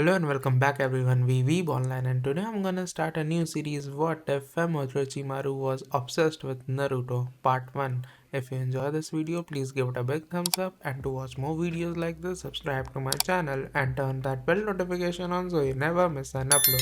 Hello and welcome back everyone, we Weeb Online, and today I'm gonna start a new series. What if Fem Orochimaru was obsessed with Naruto Part 1. If you enjoy this video, please give it a big thumbs up, and to watch more videos like this, subscribe to my channel and turn that bell notification on so you never miss an upload.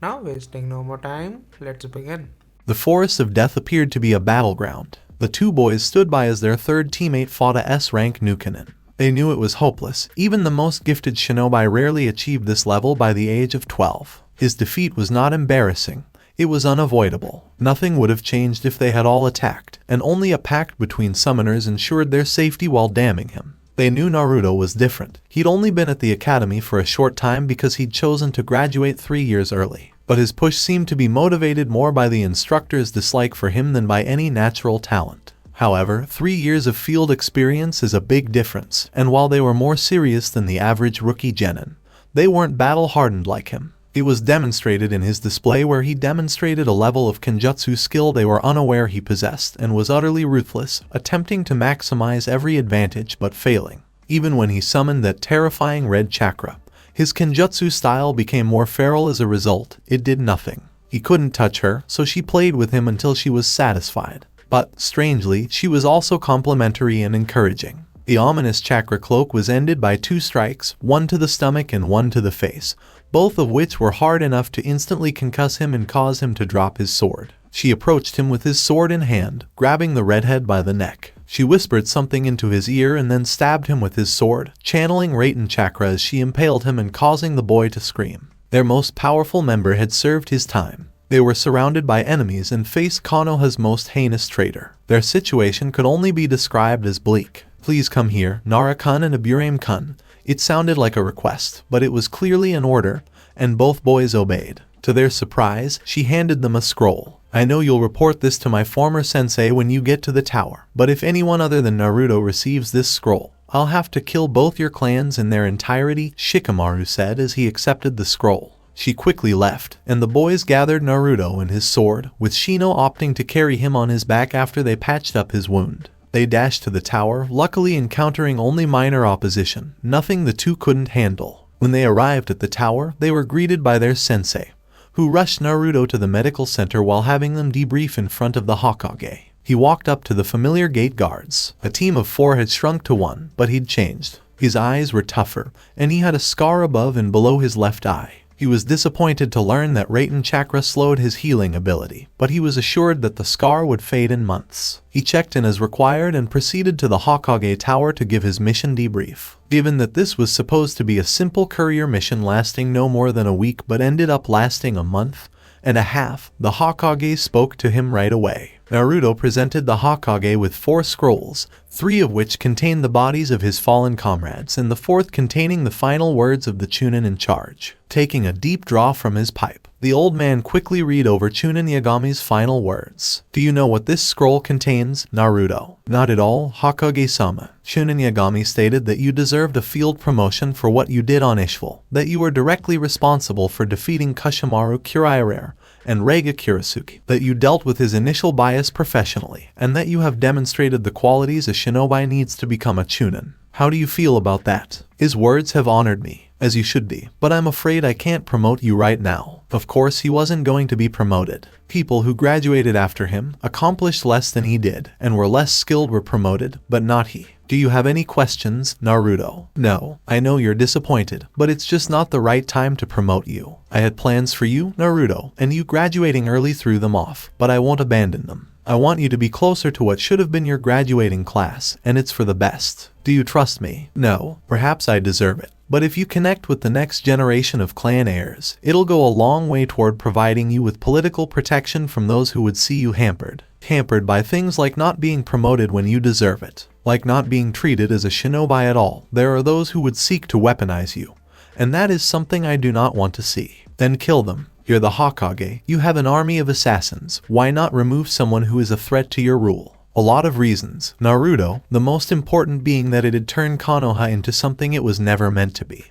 Now wasting no more time, let's begin. The Forest of Death appeared to be a battleground. The two boys stood by as their third teammate fought a S-rank Nukenin. They knew it was hopeless. Even the most gifted shinobi rarely achieved this level by the age of 12. His defeat was not embarrassing. It was unavoidable. Nothing would have changed if they had all attacked, and only a pact between summoners ensured their safety while damning him. They knew Naruto was different. He'd only been at the academy for a short time because he'd chosen to graduate 3 years early. But his push seemed to be motivated more by the instructor's dislike for him than by any natural talent. However, 3 years of field experience is a big difference, and while they were more serious than the average rookie genin, they weren't battle-hardened like him. It was demonstrated in his display where he demonstrated a level of kenjutsu skill they were unaware he possessed and was utterly ruthless, attempting to maximize every advantage but failing. Even when he summoned that terrifying red chakra, his kenjutsu style became more feral as a result. It did nothing. He couldn't touch her, so she played with him until she was satisfied. But, strangely, she was also complimentary and encouraging. The ominous chakra cloak was ended by 2 strikes, one to the stomach and one to the face, both of which were hard enough to instantly concuss him and cause him to drop his sword. She approached him with his sword in hand, grabbing the redhead by the neck. She whispered something into his ear and then stabbed him with his sword, channeling Raiten chakra as she impaled him and causing the boy to scream. Their most powerful member had served his time. They were surrounded by enemies and faced Konoha's most heinous traitor. Their situation could only be described as bleak. "Please come here, Nara-kun and Aburame-kun." It sounded like a request, but it was clearly an order, and both boys obeyed. To their surprise, she handed them a scroll. "I know you'll report this to my former sensei when you get to the tower, but if anyone other than Naruto receives this scroll, I'll have to kill both your clans in their entirety," Shikamaru said as he accepted the scroll. She quickly left, and the boys gathered Naruto and his sword, with Shino opting to carry him on his back after they patched up his wound. They dashed to the tower, luckily encountering only minor opposition, nothing the two couldn't handle. When they arrived at the tower, they were greeted by their sensei, who rushed Naruto to the medical center while having them debrief in front of the Hokage. He walked up to the familiar gate guards. A team of 4 had shrunk to 1, but he'd changed. His eyes were tougher, and he had a scar above and below his left eye. He was disappointed to learn that Raiten chakra slowed his healing ability, but he was assured that the scar would fade in months. He checked in as required and proceeded to the Hokage Tower to give his mission debrief. Given that this was supposed to be a simple courier mission lasting no more than a week but ended up lasting a month and a half, the Hokage spoke to him right away. Naruto presented the Hokage with 4 scrolls, 3 of which contained the bodies of his fallen comrades and the 4th containing the final words of the Chunin in charge. Taking a deep draw from his pipe, the old man quickly read over Chunin Yagami's final words. "Do you know what this scroll contains, Naruto?" "Not at all, Hokage-sama." Chunin Yagami stated that you deserved a field promotion for what you did on Ishville, that you were directly responsible for defeating Kushimaru Kurairer and Reiga Kurasuke, that you dealt with his initial bias professionally, and that you have demonstrated the qualities a shinobi needs to become a Chunin. How do you feel about that? His words have honored me, as you should be, but I'm afraid I can't promote you right now. Of course, he wasn't going to be promoted. People who graduated after him, accomplished less than he did, and were less skilled were promoted, but not he. "Do you have any questions, Naruto?" "No, I know you're disappointed, but it's just not the right time to promote you. I had plans for you, Naruto, and you graduating early threw them off, but I won't abandon them. I want you to be closer to what should have been your graduating class, and it's for the best. Do you trust me?" "No, perhaps I deserve it. But if you connect with the next generation of clan heirs, it'll go a long way toward providing you with political protection from those who would see you hampered. Hampered by things like not being promoted when you deserve it, like not being treated as a shinobi at all. There are those who would seek to weaponize you, and that is something I do not want to see. Then kill them. You're the Hokage. You have an army of assassins. Why not remove someone who is a threat to your rule?" A lot of reasons, Naruto, the most important being that it had turned Konoha into something it was never meant to be.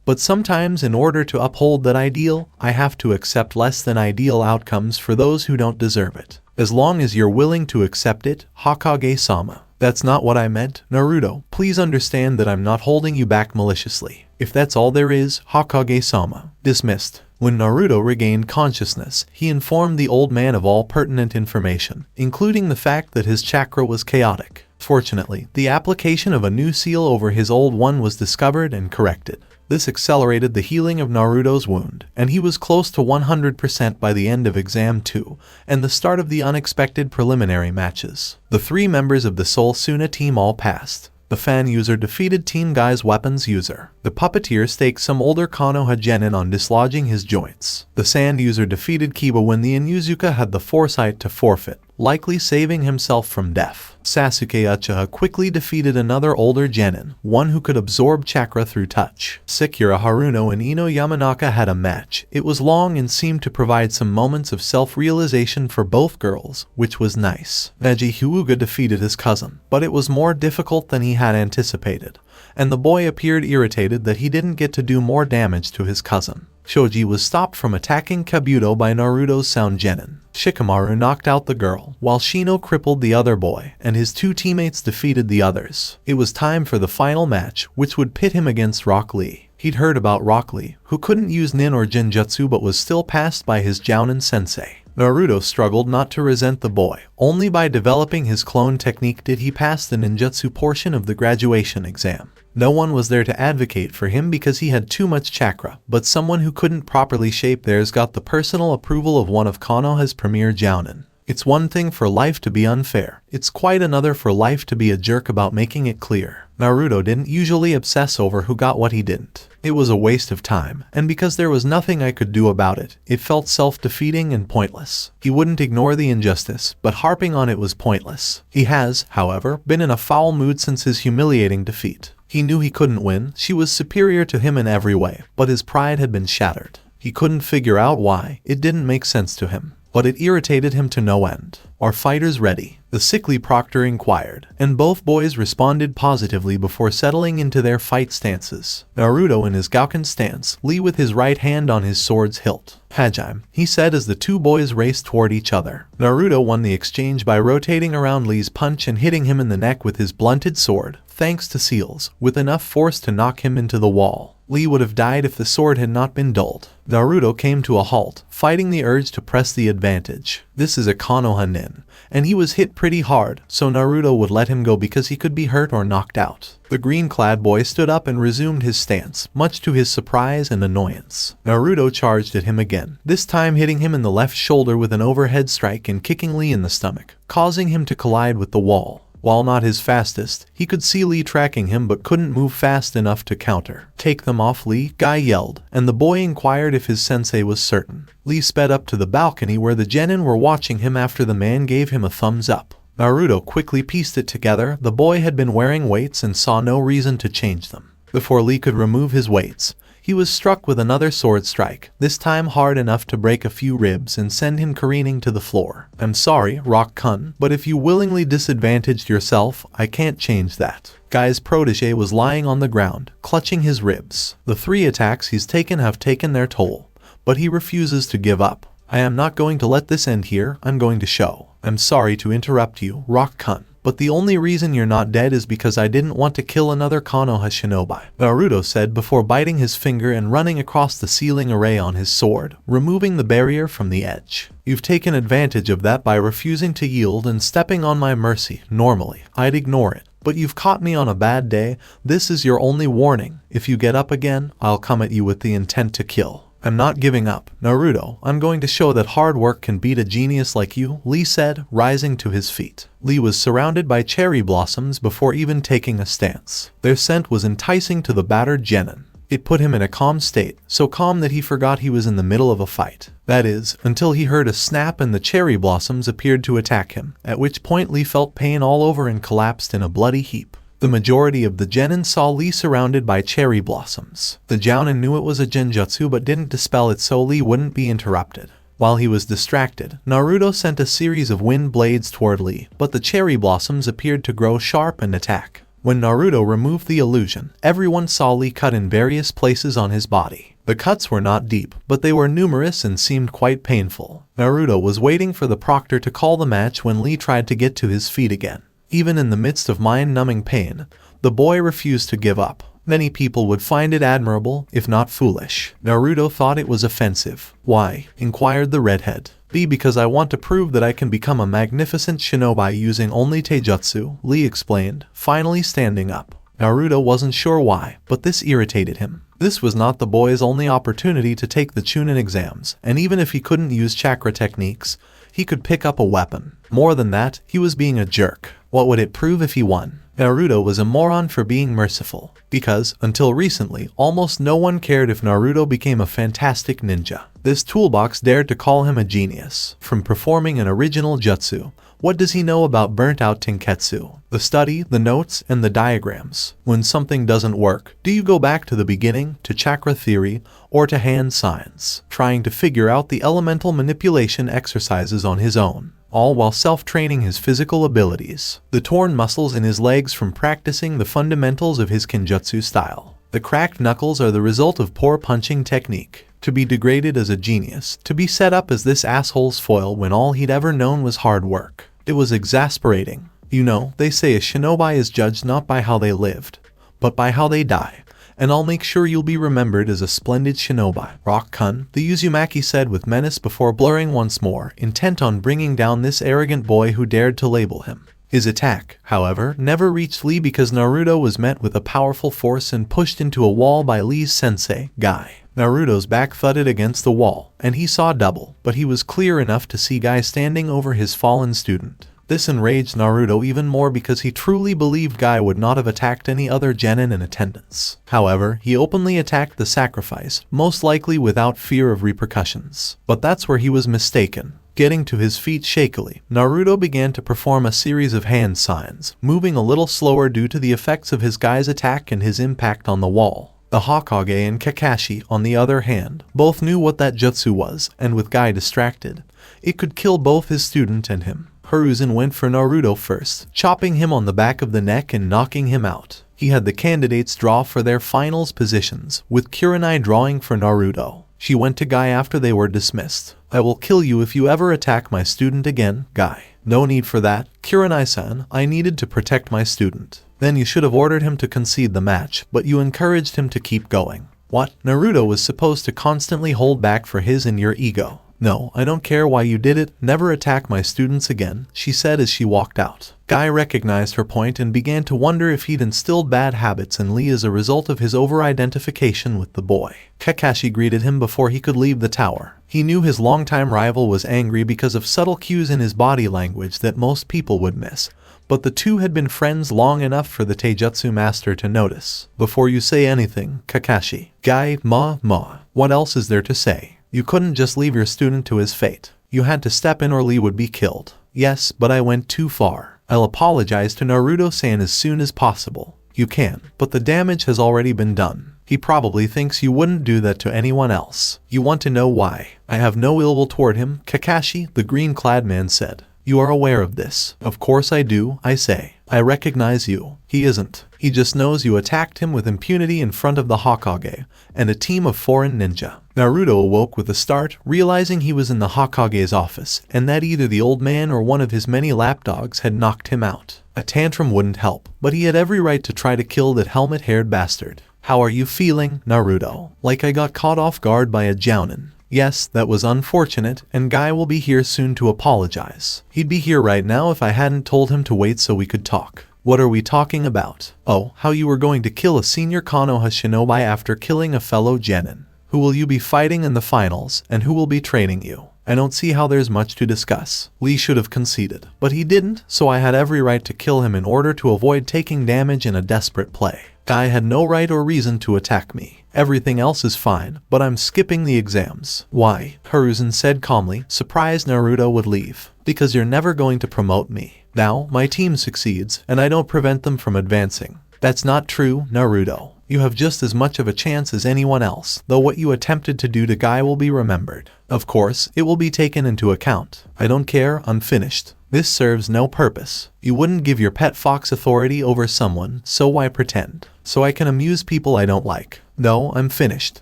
But sometimes in order to uphold that ideal, I have to accept less than ideal outcomes for those who don't deserve it. As long as you're willing to accept it, Hokage-sama. That's not what I meant, Naruto. Please understand that I'm not holding you back maliciously. If that's all there is, Hokage-sama. Dismissed. When Naruto regained consciousness, he informed the old man of all pertinent information, including the fact that his chakra was chaotic. Fortunately, the application of a new seal over his old one was discovered and corrected. This accelerated the healing of Naruto's wound, and he was close to 100% by the end of Exam 2, and the start of the unexpected preliminary matches. The 3 members of the Soul Suna team all passed. The fan user defeated Team Guy's weapons user. The puppeteer staked some older Konoha genin on dislodging his joints. The sand user defeated Kiba when the Inuzuka had the foresight to forfeit, likely saving himself from death. Sasuke Uchiha quickly defeated another older genin, one who could absorb chakra through touch. Sekira Haruno and Ino Yamanaka had a match. It was long and seemed to provide some moments of self-realization for both girls, which was nice. Neji Hyuga defeated his cousin, but it was more difficult than he had anticipated, and the boy appeared irritated that he didn't get to do more damage to his cousin. Shoji was stopped from attacking Kabuto by Naruto's sound genin. Shikamaru knocked out the girl, while Shino crippled the other boy, and his 2 teammates defeated the others. It was time for the final match, which would pit him against Rock Lee. He'd heard about Rock Lee, who couldn't use nin or genjutsu but was still passed by his Jounin sensei. Naruto struggled not to resent the boy. Only by developing his clone technique did he pass the ninjutsu portion of the graduation exam. No one was there to advocate for him because he had too much chakra, but someone who couldn't properly shape theirs got the personal approval of one of Konoha's premier Jounin. It's one thing for life to be unfair. It's quite another for life to be a jerk about making it clear. Naruto didn't usually obsess over who got what he didn't. It was a waste of time, and because there was nothing I could do about it, it felt self-defeating and pointless. He wouldn't ignore the injustice, but harping on it was pointless. He has, however, been in a foul mood since his humiliating defeat. He knew he couldn't win. She was superior to him in every way, but his pride had been shattered. He couldn't figure out why. It didn't make sense to him, but it irritated him to no end. "Are fighters ready?" the sickly proctor inquired, and both boys responded positively before settling into their fight stances. Naruto in his Gauken stance, Lee with his right hand on his sword's hilt. "Hajime," he said as the 2 boys raced toward each other. Naruto won the exchange by rotating around Lee's punch and hitting him in the neck with his blunted sword, thanks to seals, with enough force to knock him into the wall. Lee would have died if the sword had not been dulled. Naruto came to a halt, fighting the urge to press the advantage. This is a Konoha nin, and he was hit pretty hard, so Naruto would let him go because he could be hurt or knocked out. The green-clad boy stood up and resumed his stance, much to his surprise and annoyance. Naruto charged at him again, this time hitting him in the left shoulder with an overhead strike and kicking Lee in the stomach, causing him to collide with the wall. While not his fastest, he could see Lee tracking him but couldn't move fast enough to counter. "Take them off, Lee," Guy yelled, and the boy inquired if his sensei was certain. Lee sped up to the balcony where the genin were watching him after the man gave him a thumbs up. Naruto quickly pieced it together. The boy had been wearing weights and saw no reason to change them. Before Lee could remove his weights, he was struck with another sword strike, this time hard enough to break a few ribs and send him careening to the floor. "I'm sorry, Rock-kun, but if you willingly disadvantaged yourself, I can't change that." Guy's protege was lying on the ground, clutching his ribs. The 3 attacks he's taken have taken their toll, but he refuses to give up. "I am not going to let this end here. I'm going to show. I'm sorry to interrupt you, Rock-kun, but the only reason you're not dead is because I didn't want to kill another Konoha shinobi," Naruto said before biting his finger and running across the ceiling array on his sword, removing the barrier from the edge. "You've taken advantage of that by refusing to yield and stepping on my mercy. Normally, I'd ignore it, but you've caught me on a bad day. This is your only warning. If you get up again, I'll come at you with the intent to kill." "I'm not giving up, Naruto. I'm going to show that hard work can beat a genius like you," Lee said, rising to his feet. Lee was surrounded by cherry blossoms before even taking a stance. Their scent was enticing to the battered genin. It put him in a calm state, so calm that he forgot he was in the middle of a fight. That is, until he heard a snap and the cherry blossoms appeared to attack him, at which point Lee felt pain all over and collapsed in a bloody heap. The majority of the genin saw Lee surrounded by cherry blossoms. The Jounin knew it was a genjutsu but didn't dispel it so Lee wouldn't be interrupted. While he was distracted, Naruto sent a series of wind blades toward Lee, but the cherry blossoms appeared to grow sharp and attack. When Naruto removed the illusion, everyone saw Lee cut in various places on his body. The cuts were not deep, but they were numerous and seemed quite painful. Naruto was waiting for the proctor to call the match when Lee tried to get to his feet again. Even in the midst of mind-numbing pain, the boy refused to give up. Many people would find it admirable, if not foolish. Naruto thought it was offensive. Why? Inquired the redhead. Because I want to prove that I can become a magnificent shinobi using only taijutsu, Lee explained, finally standing up. Naruto wasn't sure why, but this irritated him. This was not the boy's only opportunity to take the Chunin exams, and even if he couldn't use chakra techniques, he could pick up a weapon. More than that, he was being a jerk. What would it prove if he won? Naruto was a moron for being merciful, because, until recently, almost no one cared if Naruto became a fantastic ninja. This toolbox dared to call him a genius. From performing an original jutsu, what does he know about burnt-out tenketsu? The study, the notes, and the diagrams. When something doesn't work, do you go back to the beginning, to chakra theory, or to hand signs, trying to figure out the elemental manipulation exercises on his own, all while self-training his physical abilities? The torn muscles in his legs from practicing the fundamentals of his kenjutsu style. The cracked knuckles are the result of poor punching technique. To be degraded as a genius, to be set up as this asshole's foil when all he'd ever known was hard work. It was exasperating. You know, they say a shinobi is judged not by how they lived, but by how they die, and I'll make sure you'll be remembered as a splendid shinobi. Rock-kun, the Uzumaki said with menace before blurring once more, intent on bringing down this arrogant boy who dared to label him. His attack, however, never reached Lee because Naruto was met with a powerful force and pushed into a wall by Lee's sensei, Guy. Naruto's back thudded against the wall, and he saw double, but he was clear enough to see Guy standing over his fallen student. This enraged Naruto even more because he truly believed Guy would not have attacked any other genin in attendance. However, he openly attacked the sacrifice, most likely without fear of repercussions. But that's where he was mistaken. Getting to his feet shakily, Naruto began to perform a series of hand signs, moving a little slower due to the effects of his Guy's attack and his impact on the wall. The Hokage and Kakashi, on the other hand, both knew what that jutsu was, and with Guy distracted, it could kill both his student and him. Hiruzen went for Naruto first, chopping him on the back of the neck and knocking him out. He had the candidates draw for their finals positions, with Kurenai drawing for Naruto. She went to Guy after they were dismissed. I will kill you if you ever attack my student again, Guy. No need for that, Kurenai-san, I needed to protect my student. Then you should have ordered him to concede the match, but you encouraged him to keep going. What? Naruto was supposed to constantly hold back for his and your ego. No, I don't care why you did it, never attack my students again, she said as she walked out. Guy recognized her point and began to wonder if he'd instilled bad habits in Lee as a result of his over-identification with the boy. Kakashi greeted him before he could leave the tower. He knew his longtime rival was angry because of subtle cues in his body language that most people would miss, but the two had been friends long enough for the Taijutsu master to notice. Before you say anything, Kakashi. Guy, what else is there to say? You couldn't just leave your student to his fate. You had to step in or Lee would be killed. Yes, but I went too far. I'll apologize to Naruto-san as soon as possible. You can, but the damage has already been done. He probably thinks you wouldn't do that to anyone else. You want to know why? I have no ill will toward him, Kakashi, the green-clad man said. You are aware of this. Of course I do, I say. I recognize you. He isn't. He just knows you attacked him with impunity in front of the Hokage and a team of foreign ninja. Naruto awoke with a start, realizing he was in the Hokage's office and that either the old man or one of his many lapdogs had knocked him out. A tantrum wouldn't help, but he had every right to try to kill that helmet-haired bastard. How are you feeling, Naruto? Like I got caught off guard by a jounin. Yes, that was unfortunate, and Guy will be here soon to apologize. He'd be here right now if I hadn't told him to wait so we could talk. What are we talking about? Oh, how you were going to kill a senior Konoha shinobi after killing a fellow genin. Who will you be fighting in the finals, and who will be training you? I don't see how there's much to discuss. Lee should have conceded, but he didn't, so I had every right to kill him in order to avoid taking damage in a desperate play. Guy had no right or reason to attack me. Everything else is fine, but I'm skipping the exams. Why? Hiruzen said calmly, surprised Naruto would leave. Because you're never going to promote me. Now, my team succeeds, and I don't prevent them from advancing. That's not true, Naruto. You have just as much of a chance as anyone else, though what you attempted to do to Guy will be remembered. Of course, it will be taken into account. I don't care, unfinished. This serves no purpose. You wouldn't give your pet fox authority over someone, so why pretend? So I can amuse people I don't like. No, I'm finished.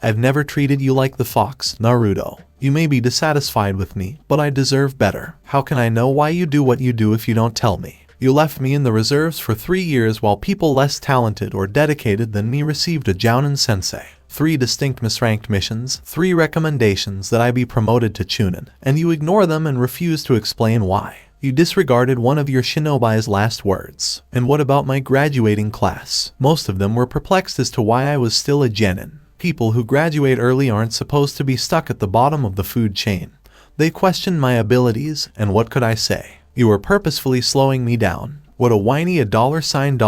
I've never treated you like the fox, Naruto. You may be dissatisfied with me, but I deserve better. How can I know why you do what you do if you don't tell me? You left me in the reserves for 3 years while people less talented or dedicated than me received a Jounin sensei. 3 distinct misranked missions, 3 recommendations that I be promoted to Chunin, and you ignore them and refuse to explain why. You disregarded one of your shinobi's last words. And what about my graduating class? Most of them were perplexed as to why I was still a genin. People who graduate early aren't supposed to be stuck at the bottom of the food chain. They questioned my abilities, and what could I say? You were purposefully slowing me down. What a whiny a $sign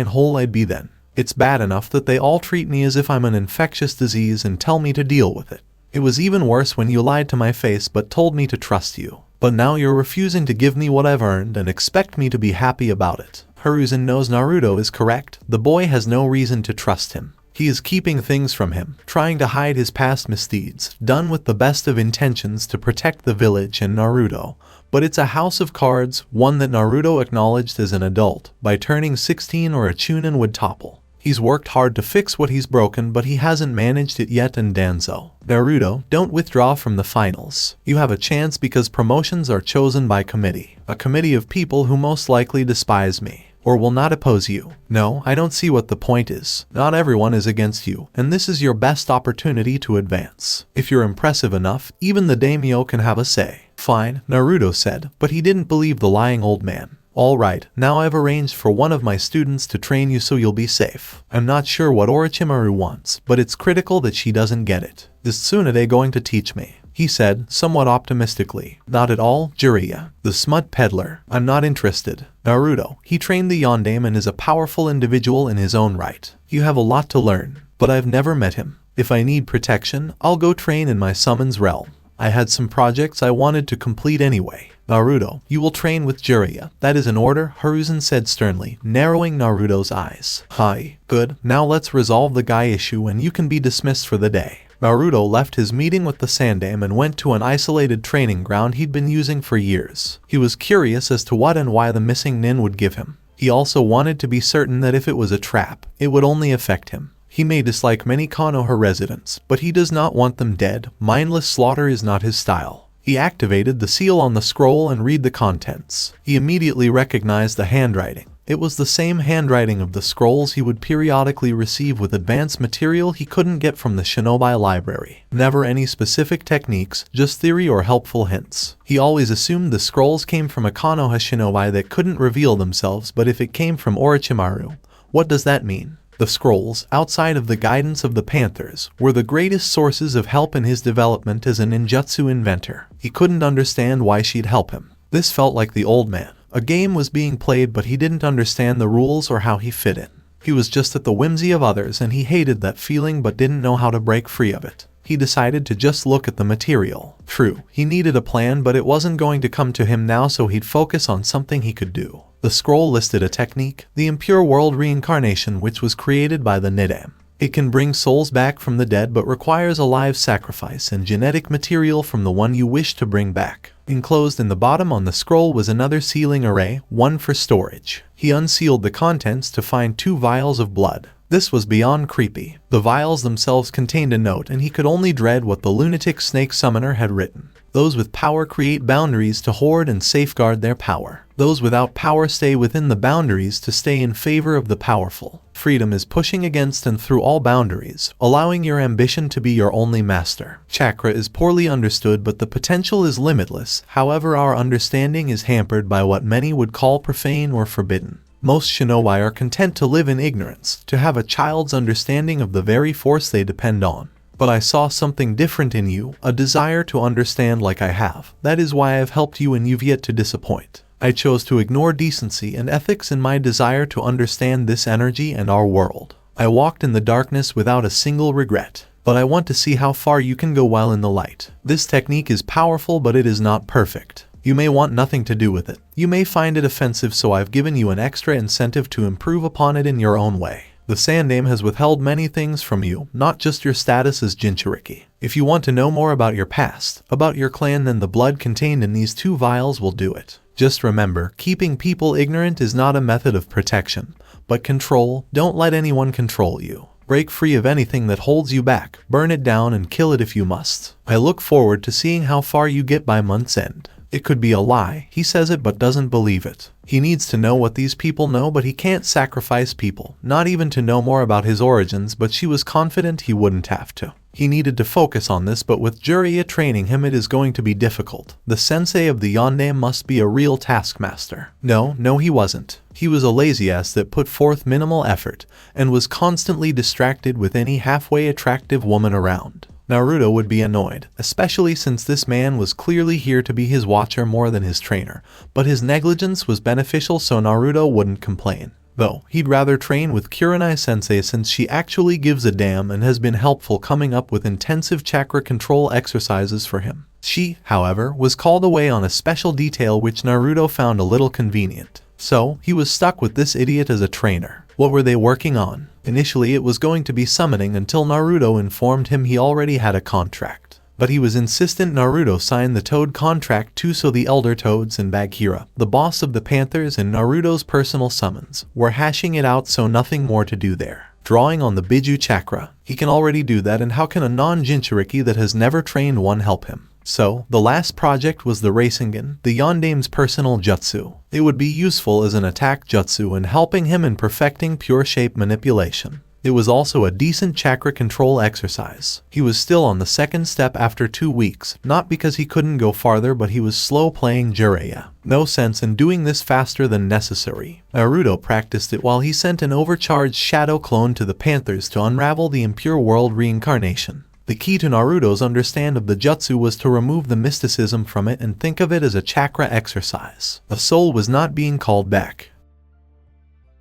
hole I'd be then. It's bad enough that they all treat me as if I'm an infectious disease and tell me to deal with it. It was even worse when you lied to my face but told me to trust you. But now you're refusing to give me what I've earned and expect me to be happy about it. Hiruzen knows Naruto is correct. The boy has no reason to trust him. He is keeping things from him, trying to hide his past misdeeds, done with the best of intentions to protect the village and Naruto. But it's a house of cards, one that Naruto acknowledged as an adult. By turning 16 or a Chunin would topple. He's worked hard to fix what he's broken, but he hasn't managed it yet. And Danzo, Naruto, don't withdraw from the finals. You have a chance because promotions are chosen by committee. A committee of people who most likely despise me, or will not oppose you. No, I don't see what the point is. Not everyone is against you, and this is your best opportunity to advance. If you're impressive enough, even the daimyo can have a say. Fine, Naruto said, but he didn't believe the lying old man. Alright, now I've arranged for one of my students to train you so you'll be safe. I'm not sure what Orochimaru wants, but it's critical that she doesn't get it. Is Tsunade going to teach me? He said, somewhat optimistically. Not at all, Jiraiya, the smut peddler. I'm not interested. Naruto, he trained the Yondaime and is a powerful individual in his own right. You have a lot to learn, but I've never met him. If I need protection, I'll go train in my summon's realm. I had some projects I wanted to complete anyway. Naruto, you will train with Jiraiya. That is an order, Hiruzen said sternly, narrowing Naruto's eyes. Hi, good, now let's resolve the guy issue and you can be dismissed for the day. Naruto left his meeting with the Sandaime and went to an isolated training ground he'd been using for years. He was curious as to what and why the missing nin would give him. He also wanted to be certain that if it was a trap, it would only affect him. He may dislike many Konoha residents, but he does not want them dead. Mindless slaughter is not his style. He activated the seal on the scroll and read the contents. He immediately recognized the handwriting. It was the same handwriting of the scrolls he would periodically receive with advanced material he couldn't get from the shinobi library. Never any specific techniques, just theory or helpful hints. He always assumed the scrolls came from a Konoha shinobi that couldn't reveal themselves, but if it came from Orochimaru, what does that mean? The scrolls, outside of the guidance of the Panthers, were the greatest sources of help in his development as a ninjutsu inventor. He couldn't understand why she'd help him. This felt like the old man. A game was being played but he didn't understand the rules or how he fit in. He was just at the whimsy of others and he hated that feeling but didn't know how to break free of it. He decided to just look at the material. True, he needed a plan but it wasn't going to come to him now, so he'd focus on something he could do. The scroll listed a technique, the impure world reincarnation, which was created by the Nidaime. It can bring souls back from the dead but requires a live sacrifice and genetic material from the one you wish to bring back. Enclosed in the bottom on the scroll was another sealing array, one for storage. He unsealed the contents to find 2 vials of blood. This was beyond creepy. The vials themselves contained a note and he could only dread what the lunatic snake summoner had written. Those with power create boundaries to hoard and safeguard their power. Those without power stay within the boundaries to stay in favor of the powerful. Freedom is pushing against and through all boundaries, allowing your ambition to be your only master. Chakra is poorly understood but the potential is limitless. However, our understanding is hampered by what many would call profane or forbidden. Most shinobi are content to live in ignorance, to have a child's understanding of the very force they depend on. But I saw something different in you, a desire to understand like I have. That is why I've helped you and you've yet to disappoint. I chose to ignore decency and ethics in my desire to understand this energy and our world. I walked in the darkness without a single regret. But I want to see how far you can go while in the light. This technique is powerful but it is not perfect. You may want nothing to do with it. You may find it offensive, so I've given you an extra incentive to improve upon it in your own way. The Sandaime has withheld many things from you, not just your status as Jinchuriki. If you want to know more about your past, about your clan, then the blood contained in these 2 vials will do it. Just remember, keeping people ignorant is not a method of protection, but control. Don't let anyone control you. Break free of anything that holds you back, burn it down and kill it if you must. I look forward to seeing how far you get by month's end. It could be a lie. He says it but doesn't believe it. He needs to know what these people know, but he can't sacrifice people, not even to know more about his origins, but she was confident he wouldn't have to. He needed to focus on this, but with Jiraiya training him it is going to be difficult. The sensei of the Yondaime must be a real taskmaster. No, he wasn't. He was a lazy ass that put forth minimal effort, and was constantly distracted with any halfway attractive woman around. Naruto would be annoyed, especially since this man was clearly here to be his watcher more than his trainer, but his negligence was beneficial so Naruto wouldn't complain. Though, he'd rather train with Kurenai-sensei since she actually gives a damn and has been helpful coming up with intensive chakra control exercises for him. She, however, was called away on a special detail which Naruto found a little convenient. So, he was stuck with this idiot as a trainer. What were they working on? Initially it was going to be summoning until Naruto informed him he already had a contract. But he was insistent Naruto sign the Toad contract too, so the Elder Toads and Bagheera, the boss of the Panthers and Naruto's personal summons, were hashing it out, so nothing more to do there. Drawing on the Biju chakra, he can already do that, and how can a non-Jinchuriki that has never trained one help him? So, the last project was the Rasengan, the Yondaime's personal jutsu. It would be useful as an attack jutsu and helping him in perfecting pure shape manipulation. It was also a decent chakra control exercise. He was still on the second step after 2 weeks, not because he couldn't go farther, but he was slow playing Jiraiya. No sense in doing this faster than necessary. Naruto practiced it while he sent an overcharged shadow clone to the Panthers to unravel the impure world reincarnation. The key to Naruto's understand of the jutsu was to remove the mysticism from it and think of it as a chakra exercise. The soul was not being called back.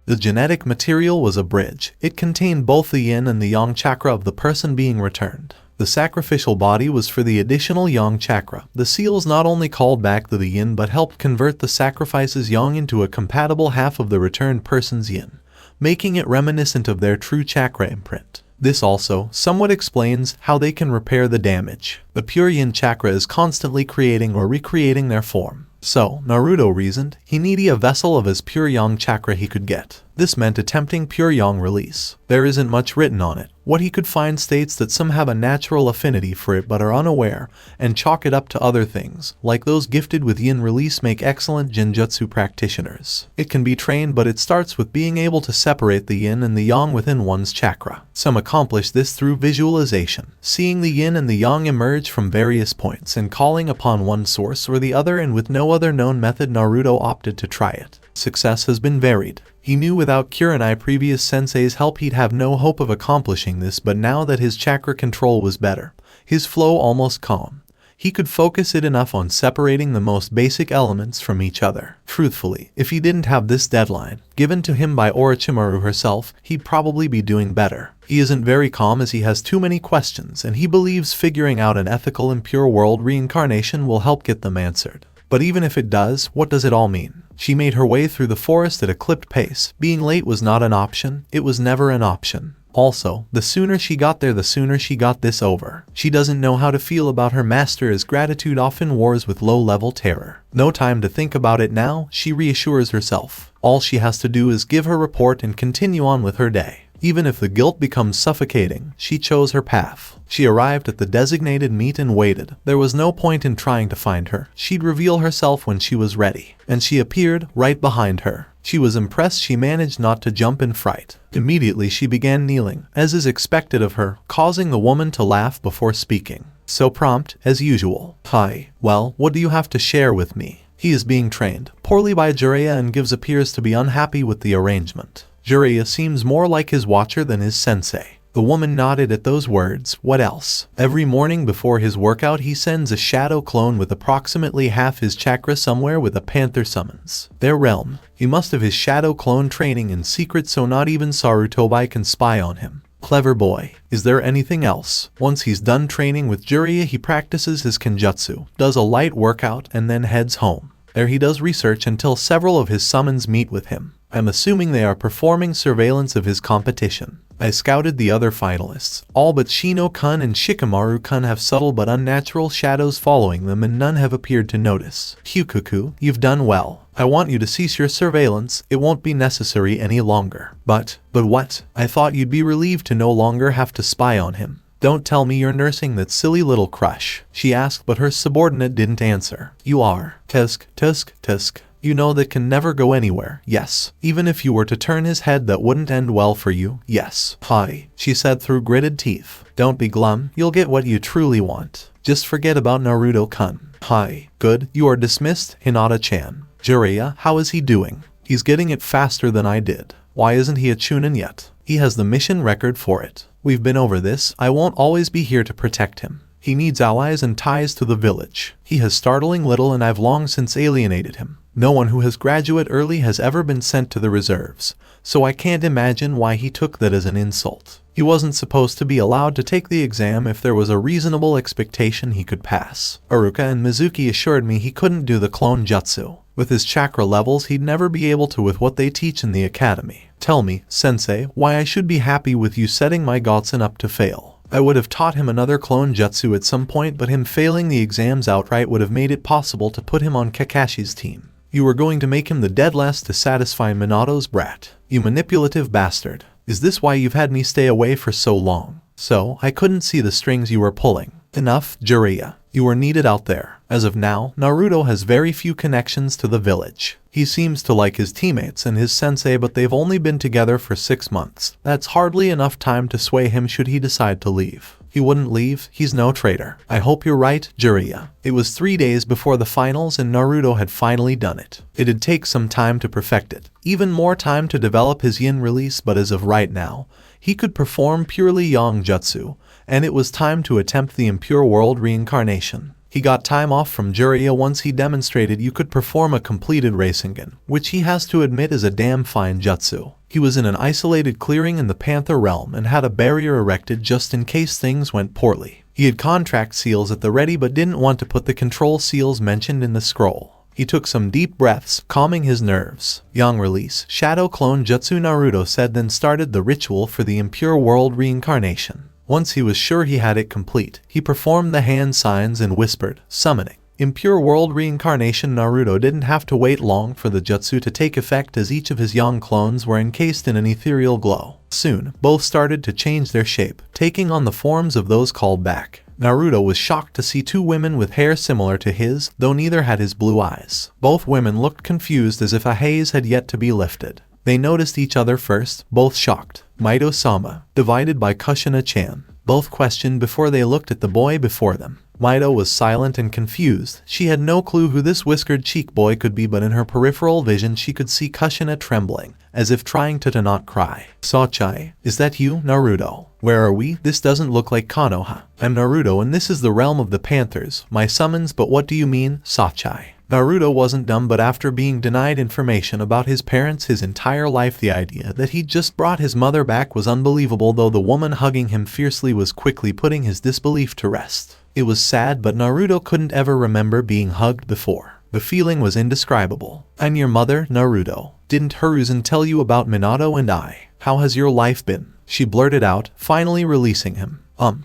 The genetic material was a bridge. It contained both the yin and the yang chakra of the person being returned. The sacrificial body was for the additional yang chakra. The seals not only called back the yin but helped convert the sacrifice's yang into a compatible half of the returned person's yin, making it reminiscent of their true chakra imprint. This also somewhat explains how they can repair the damage. The pure yin chakra is constantly creating or recreating their form. So, Naruto reasoned, he needed a vessel of his pure yang chakra he could get. This meant attempting pure yang release. There isn't much written on it. What he could find states that some have a natural affinity for it but are unaware, and chalk it up to other things, like those gifted with yin release make excellent jinjutsu practitioners. It can be trained, but it starts with being able to separate the yin and the yang within one's chakra. Some accomplish this through visualization, seeing the yin and the yang emerge from various points and calling upon one source or the other, and with no other known method Naruto opted to try it. Success has been varied. He knew without Kurenai previous sensei's help he'd have no hope of accomplishing this, but now that his chakra control was better, his flow almost calm, he could focus it enough on separating the most basic elements from each other. Truthfully, if he didn't have this deadline, given to him by Orochimaru herself, he'd probably be doing better. He isn't very calm as he has too many questions, and he believes figuring out an ethical and pure world reincarnation will help get them answered. But even if it does, what does it all mean? She made her way through the forest at a clipped pace. Being late was not an option. It was never an option. Also, the sooner she got there, the sooner she got this over. She doesn't know how to feel about her master, as gratitude often wars with low-level terror. No time to think about it now, she reassures herself. All she has to do is give her report and continue on with her day. Even if the guilt becomes suffocating, she chose her path. She arrived at the designated meet and waited. There was no point in trying to find her. She'd reveal herself when she was ready. And she appeared right behind her. She was impressed she managed not to jump in fright. Immediately she began kneeling, as is expected of her, causing the woman to laugh before speaking. So prompt, as usual. Hi, well, what do you have to share with me? He is being trained poorly by Jiraiya and appears to be unhappy with the arrangement. Jiraiya seems more like his watcher than his sensei. The woman nodded at those words. What else? Every morning before his workout he sends a shadow clone with approximately half his chakra somewhere with a panther summons. Their realm. He must have his shadow clone training in secret so not even Sarutobi can spy on him. Clever boy. Is there anything else? Once he's done training with Jiraiya he practices his kenjutsu, does a light workout and then heads home. There he does research until several of his summons meet with him. I'm assuming they are performing surveillance of his competition. I scouted the other finalists. All but Shino-kun and Shikamaru-kun have subtle but unnatural shadows following them, and none have appeared to notice. Hyukuku, you've done well. I want you to cease your surveillance. It won't be necessary any longer. But what? I thought you'd be relieved to no longer have to spy on him. Don't tell me you're nursing that silly little crush, she asked, but her subordinate didn't answer. You are. Tisk, tisk, tisk. You know that can never go anywhere, yes. Even if you were to turn his head, that wouldn't end well for you, yes. Hi, she said through gritted teeth. Don't be glum, you'll get what you truly want. Just forget about Naruto-kun. Hi. Good, you are dismissed, Hinata-chan. Jiraiya, how is he doing? He's getting it faster than I did. Why isn't he a Chunin yet? He has the mission record for it. We've been over this, I won't always be here to protect him. He needs allies and ties to the village. He has startling little and I've long since alienated him. No one who has graduated early has ever been sent to the reserves, so I can't imagine why he took that as an insult. He wasn't supposed to be allowed to take the exam if there was a reasonable expectation he could pass. Iruka and Mizuki assured me he couldn't do the clone jutsu. With his chakra levels, he'd never be able to with what they teach in the academy. Tell me, sensei, why I should be happy with you setting my Gotsun up to fail. I would have taught him another clone jutsu at some point, but him failing the exams outright would have made it possible to put him on Kakashi's team. You were going to make him the dead last to satisfy Minato's brat. You manipulative bastard. Is this why you've had me stay away for so long? So, I couldn't see the strings you were pulling. Enough, Jiraiya. You were needed out there. As of now, Naruto has very few connections to the village. He seems to like his teammates and his sensei, but they've only been together for 6 months. That's hardly enough time to sway him should he decide to leave. He wouldn't leave, he's no traitor. I hope you're right, Jiraiya. It was 3 days before the finals and Naruto had finally done it. It'd take some time to perfect it, even more time to develop his yin release, but as of right now, he could perform purely yang jutsu, and it was time to attempt the impure world reincarnation. He got time off from Jiraiya once he demonstrated you could perform a completed Rasengan, which he has to admit is a damn fine jutsu. He was in an isolated clearing in the Panther realm and had a barrier erected just in case things went poorly. He had contract seals at the ready but didn't want to put the control seals mentioned in the scroll. He took some deep breaths, calming his nerves. Yang release, shadow clone jutsu, Naruto said, then started the ritual for the impure world reincarnation. Once he was sure he had it complete, he performed the hand signs and whispered, summoning. Impure world reincarnation. Naruto didn't have to wait long for the jutsu to take effect, as each of his young clones were encased in an ethereal glow. Soon, both started to change their shape, taking on the forms of those called back. Naruto was shocked to see 2 women with hair similar to his, though neither had his blue eyes. Both women looked confused, as if a haze had yet to be lifted. They noticed each other first, both shocked. Maito-sama, divided by Kushina-chan. Both questioned before they looked at the boy before them. Maito was silent and confused. She had no clue who this whiskered cheek boy could be, but in her peripheral vision she could see Kushina trembling, as if trying to not cry. Sachai, is that you, Naruto? Where are we? This doesn't look like Konoha. I'm Naruto and this is the realm of the Panthers. My summons, but what do you mean, Sachai? Naruto wasn't dumb, but after being denied information about his parents his entire life, the idea that he'd just brought his mother back was unbelievable, though the woman hugging him fiercely was quickly putting his disbelief to rest. It was sad, but Naruto couldn't ever remember being hugged before. The feeling was indescribable. I'm your mother, Naruto. Didn't Hiruzen tell you about Minato and I? How has your life been? She blurted out, finally releasing him.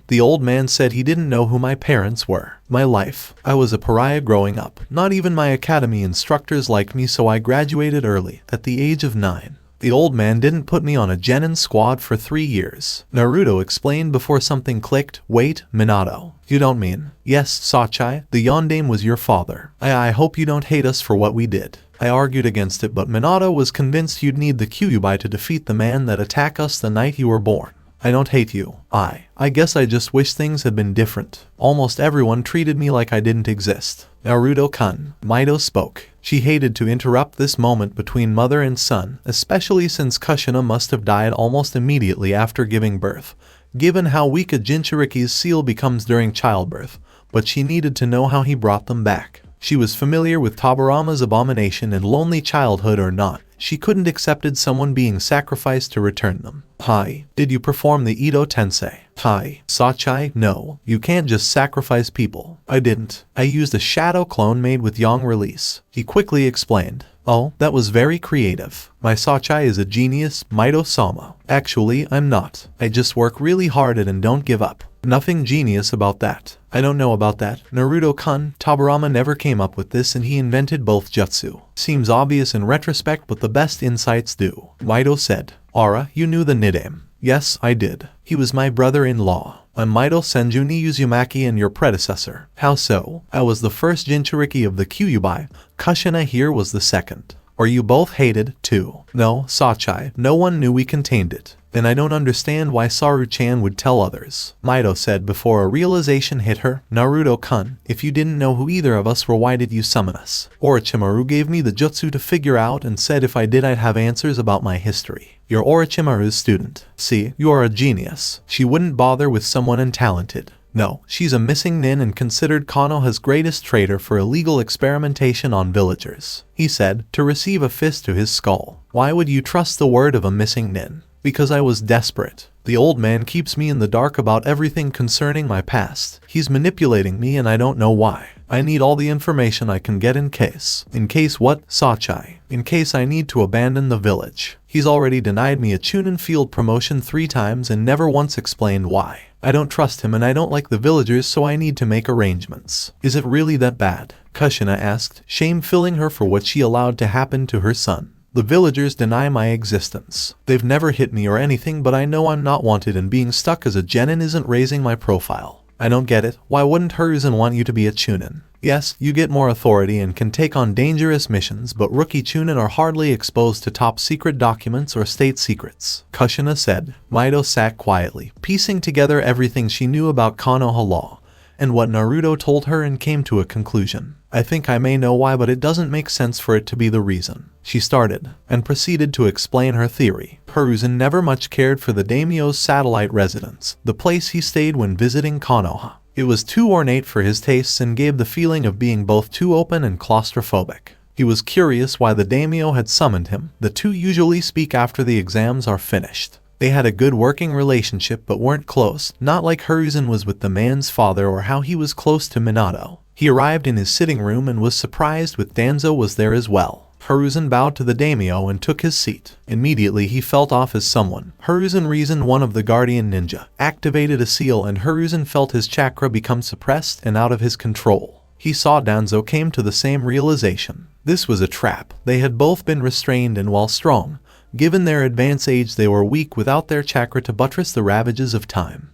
The old man said he didn't know who my parents were. My life. I was a pariah growing up. Not even my academy instructors liked me, so I graduated early, at the age of 9. The old man didn't put me on a genin squad for 3 years. Naruto explained before something clicked. Wait, Minato. You don't mean? Yes, Sachai, the yondaime was your father. I hope you don't hate us for what we did. I argued against it, but Minato was convinced you'd need the Kyuubi to defeat the man that attacked us the night you were born. I don't hate you. I guess I just wish things had been different. Almost everyone treated me like I didn't exist. Naruto-kun, Maito spoke. She hated to interrupt this moment between mother and son, especially since Kushina must have died almost immediately after giving birth, given how weak a Jinchuriki's seal becomes during childbirth, but she needed to know how he brought them back. She was familiar with Tobirama's abomination and lonely childhood or not. She couldn't accepted someone being sacrificed to return them. Hi, did you perform the Edo Tensei? Hi, Sachai, no, you can't just sacrifice people. I didn't. I used a shadow clone made with Yang release. He quickly explained. Oh, that was very creative. My Sachai is a genius, Maito-sama. Actually, I'm not. I just work really hard at and don't give up. Nothing genius about that. I don't know about that. Naruto-kun, Tobirama never came up with this and he invented both jutsu. Seems obvious in retrospect, but the best insights do. Maito said. Aura, you knew the nickname. Yes, I did. He was my brother-in-law. I'm Mito Senjuni Uzumaki and your predecessor. How so? I was the first Jinchuriki of the Kyuubi. Kushina here was the second. Or you both hated, too. No, Sachai, no one knew we contained it. Then I don't understand why Saru-chan would tell others. Mito said before a realization hit her. Naruto-kun, if you didn't know who either of us were, why did you summon us? Orochimaru gave me the jutsu to figure out and said if I did I'd have answers about my history. You're Orochimaru's student. See, you are a genius. She wouldn't bother with someone untalented. No, she's a missing nin and considered Konoha's greatest traitor for illegal experimentation on villagers. He said, to receive a fist to his skull. Why would you trust the word of a missing nin? Because I was desperate. The old man keeps me in the dark about everything concerning my past. He's manipulating me and I don't know why. I need all the information I can get in case. In case what? Sachai. In case I need to abandon the village. He's already denied me a Chunin field promotion 3 times and never once explained why. I don't trust him and I don't like the villagers, so I need to make arrangements. Is it really that bad? Kushina asked, shame filling her for what she allowed to happen to her son. The villagers deny my existence. They've never hit me or anything, but I know I'm not wanted and being stuck as a genin isn't raising my profile. I don't get it. Why wouldn't Hiruzen want you to be a Chunin? Yes, you get more authority and can take on dangerous missions, but rookie Chunin are hardly exposed to top secret documents or state secrets. Kushina said. Mito sat quietly, piecing together everything she knew about Konoha law and what Naruto told her, and came to a conclusion. I think I may know why, but it doesn't make sense for it to be the reason. She started, and proceeded to explain her theory. Hiruzen never much cared for the daimyo's satellite residence, the place he stayed when visiting Konoha. It was too ornate for his tastes and gave the feeling of being both too open and claustrophobic. He was curious why the daimyo had summoned him. The two usually speak after the exams are finished. They had a good working relationship but weren't close, not like Hiruzen was with the man's father or how he was close to Minato. He arrived in his sitting room and was surprised with Danzo was there as well. Hiruzen bowed to the daimyo and took his seat. Immediately he felt off as someone. Hiruzen reasoned one of the guardian ninja, activated a seal, and Hiruzen felt his chakra become suppressed and out of his control. He saw Danzo came to the same realization. This was a trap. They had both been restrained and while strong, given their advanced age they were weak without their chakra to buttress the ravages of time.